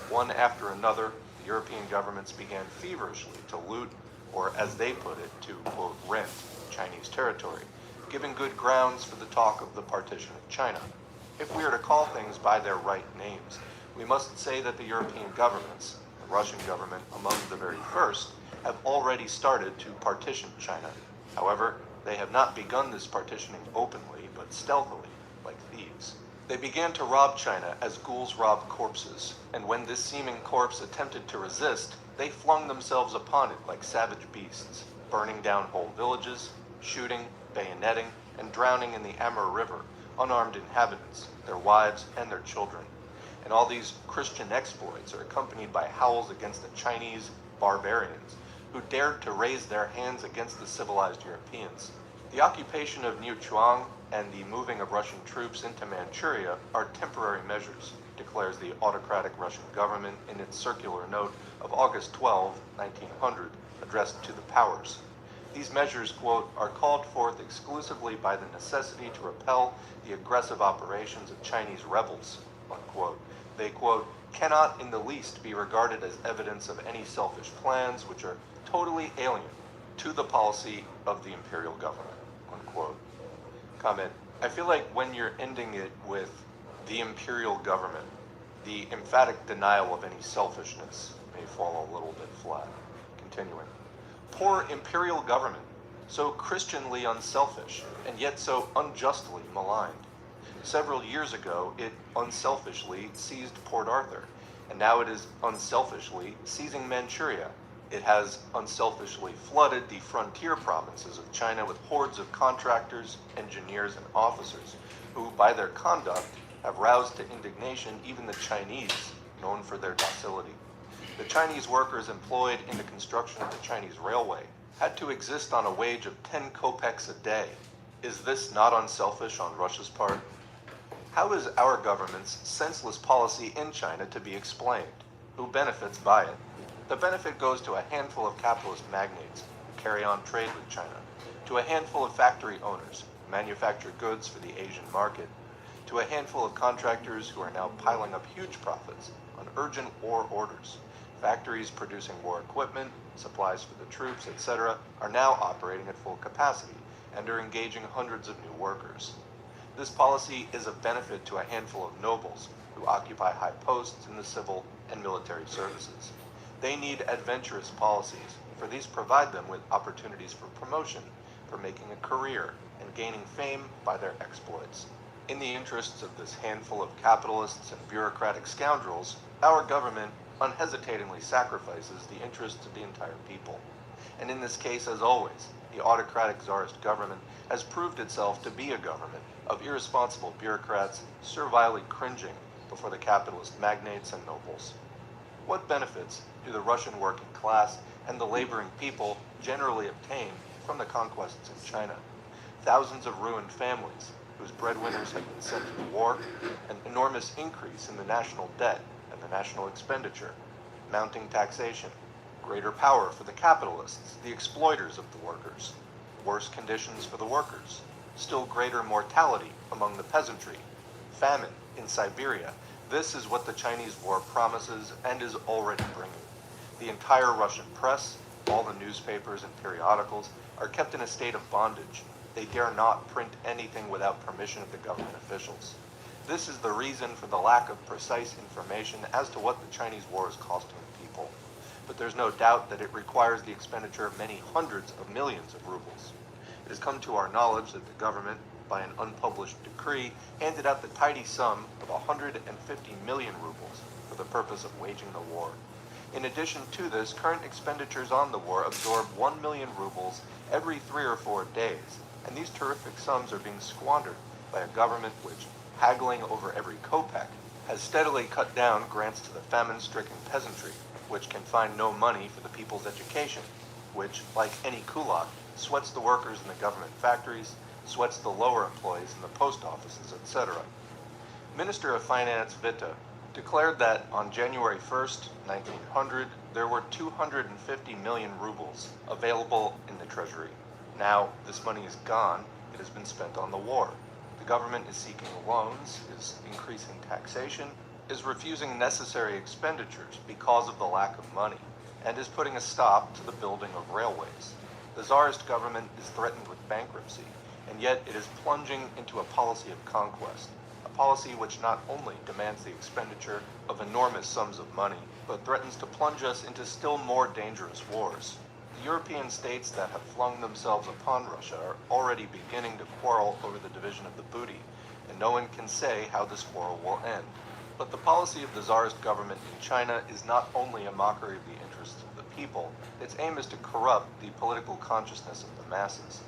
One after another, the European governments began feverishly to loot, or as they put it, to, quote, rent Chinese territory, giving good grounds for the talk of the partition of China. If we are to call things by their right names, we must say that the European governments, the Russian government among the very first, have already started to partition China. However, they have not begun this partitioning openly, but stealthily, like thieves. They began to rob China as ghouls rob corpses, and when this seeming corpse attempted to resist, they flung themselves upon it like savage beasts, burning down whole villages, shooting, bayoneting, and drowning in the Amur River unarmed inhabitants, their wives, and their children. And all these Christian exploits are accompanied by howls against the Chinese barbarians who dared to raise their hands against the civilized Europeans. The occupation of New Chuang and the moving of Russian troops into Manchuria are temporary measures, declares the autocratic Russian government in its circular note of August 12, 1900, addressed to the powers. These measures, quote, are called forth exclusively by the necessity to repel the aggressive operations of Chinese rebels, unquote. They, quote, cannot in the least be regarded as evidence of any selfish plans which are totally alien to the policy of the imperial government, unquote. Comment, I feel like when you're ending it with the imperial government, the emphatic denial of any selfishness may fall a little bit flat. Continuing. Poor imperial government, so Christianly unselfish, and yet so unjustly maligned. Several years ago, it unselfishly seized Port Arthur, and now it is unselfishly seizing Manchuria. It has unselfishly flooded the frontier provinces of China with hordes of contractors, engineers, and officers, who, by their conduct, have roused to indignation even the Chinese, known for their docility. The Chinese workers employed in the construction of the Chinese railway had to exist on a wage of 10 kopecks a day. Is this not unselfish on Russia's part? How is our government's senseless policy in China to be explained? Who benefits by it? The benefit goes to a handful of capitalist magnates who carry on trade with China, to a handful of factory owners who manufacture goods for the Asian market, to a handful of contractors who are now piling up huge profits on urgent war orders. Factories producing war equipment, supplies for the troops, etc., are now operating at full capacity and are engaging hundreds of new workers. This policy is of benefit to a handful of nobles who occupy high posts in the civil and military services. They need adventurous policies, for these provide them with opportunities for promotion, for making a career, and gaining fame by their exploits. In the interests of this handful of capitalists and bureaucratic scoundrels, our government unhesitatingly sacrifices the interests of the entire people. And in this case, as always, the autocratic czarist government has proved itself to be a government of irresponsible bureaucrats servilely cringing before the capitalist magnates and nobles. What benefits do the Russian working class and the laboring people generally obtain from the conquests in China? Thousands of ruined families, whose breadwinners have been sent to war, an enormous increase in the national debt and the national expenditure, mounting taxation, greater power for the capitalists, the exploiters of the workers, worse conditions for the workers, still greater mortality among the peasantry, famine in Siberia. This is what the Chinese war promises and is already bringing. The entire Russian press, all the newspapers and periodicals, are kept in a state of bondage. They dare not print anything without permission of the government officials. This is the reason for the lack of precise information as to what the Chinese war is costing the people. But there's no doubt that it requires the expenditure of many hundreds of millions of rubles. It has come to our knowledge that the government, by an unpublished decree, handed out the tidy sum of 150 million rubles for the purpose of waging the war. In addition to this, current expenditures on the war absorb 1 million rubles every 3 or 4 days, and these terrific sums are being squandered by a government which, haggling over every kopeck, has steadily cut down grants to the famine-stricken peasantry, which can find no money for the people's education, which, like any kulak, sweats the workers in the government factories, sweats the lower employees in the post offices, etc. Minister of Finance Witte declared that on January 1st, 1900, there were 250 million rubles available in the treasury. Now, this money is gone. It has been spent on the war. The government is seeking loans, is increasing taxation, is refusing necessary expenditures because of the lack of money, and is putting a stop to the building of railways. The Tsarist government is threatened with bankruptcy, and yet it is plunging into a policy of conquest, a policy which not only demands the expenditure of enormous sums of money, but threatens to plunge us into still more dangerous wars. The European states that have flung themselves upon Russia are already beginning to quarrel over the division of the booty, and no one can say how this quarrel will end. But the policy of the Tsarist government in China is not only a mockery of the interests of the people, its aim is to corrupt the political consciousness of the masses.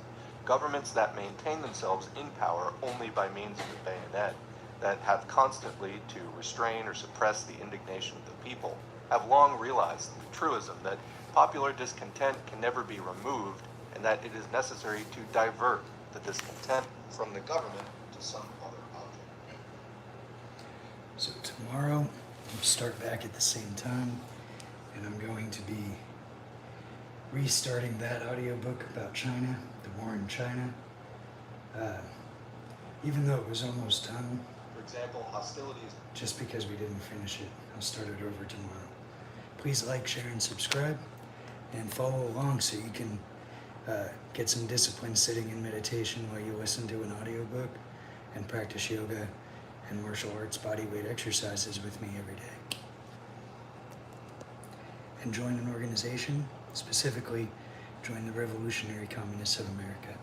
Governments that maintain themselves in power only by means of the bayonet, that have constantly to restrain or suppress the indignation of the people, have long realized the truism that popular discontent can never be removed, and that it is necessary to divert the discontent from the government to some other object. So tomorrow, we'll start back at the same time, and I'm going to be restarting that audiobook about China, the war in China. Even though it was almost done, For example, hostilities. just because we didn't finish it, I'll start it over tomorrow. Please like, share, and subscribe, and follow along so you can get some discipline sitting in meditation while you listen to an audiobook, and practice yoga and martial arts bodyweight exercises with me every day. And join an organization, specifically join the Revolutionary Communists of America.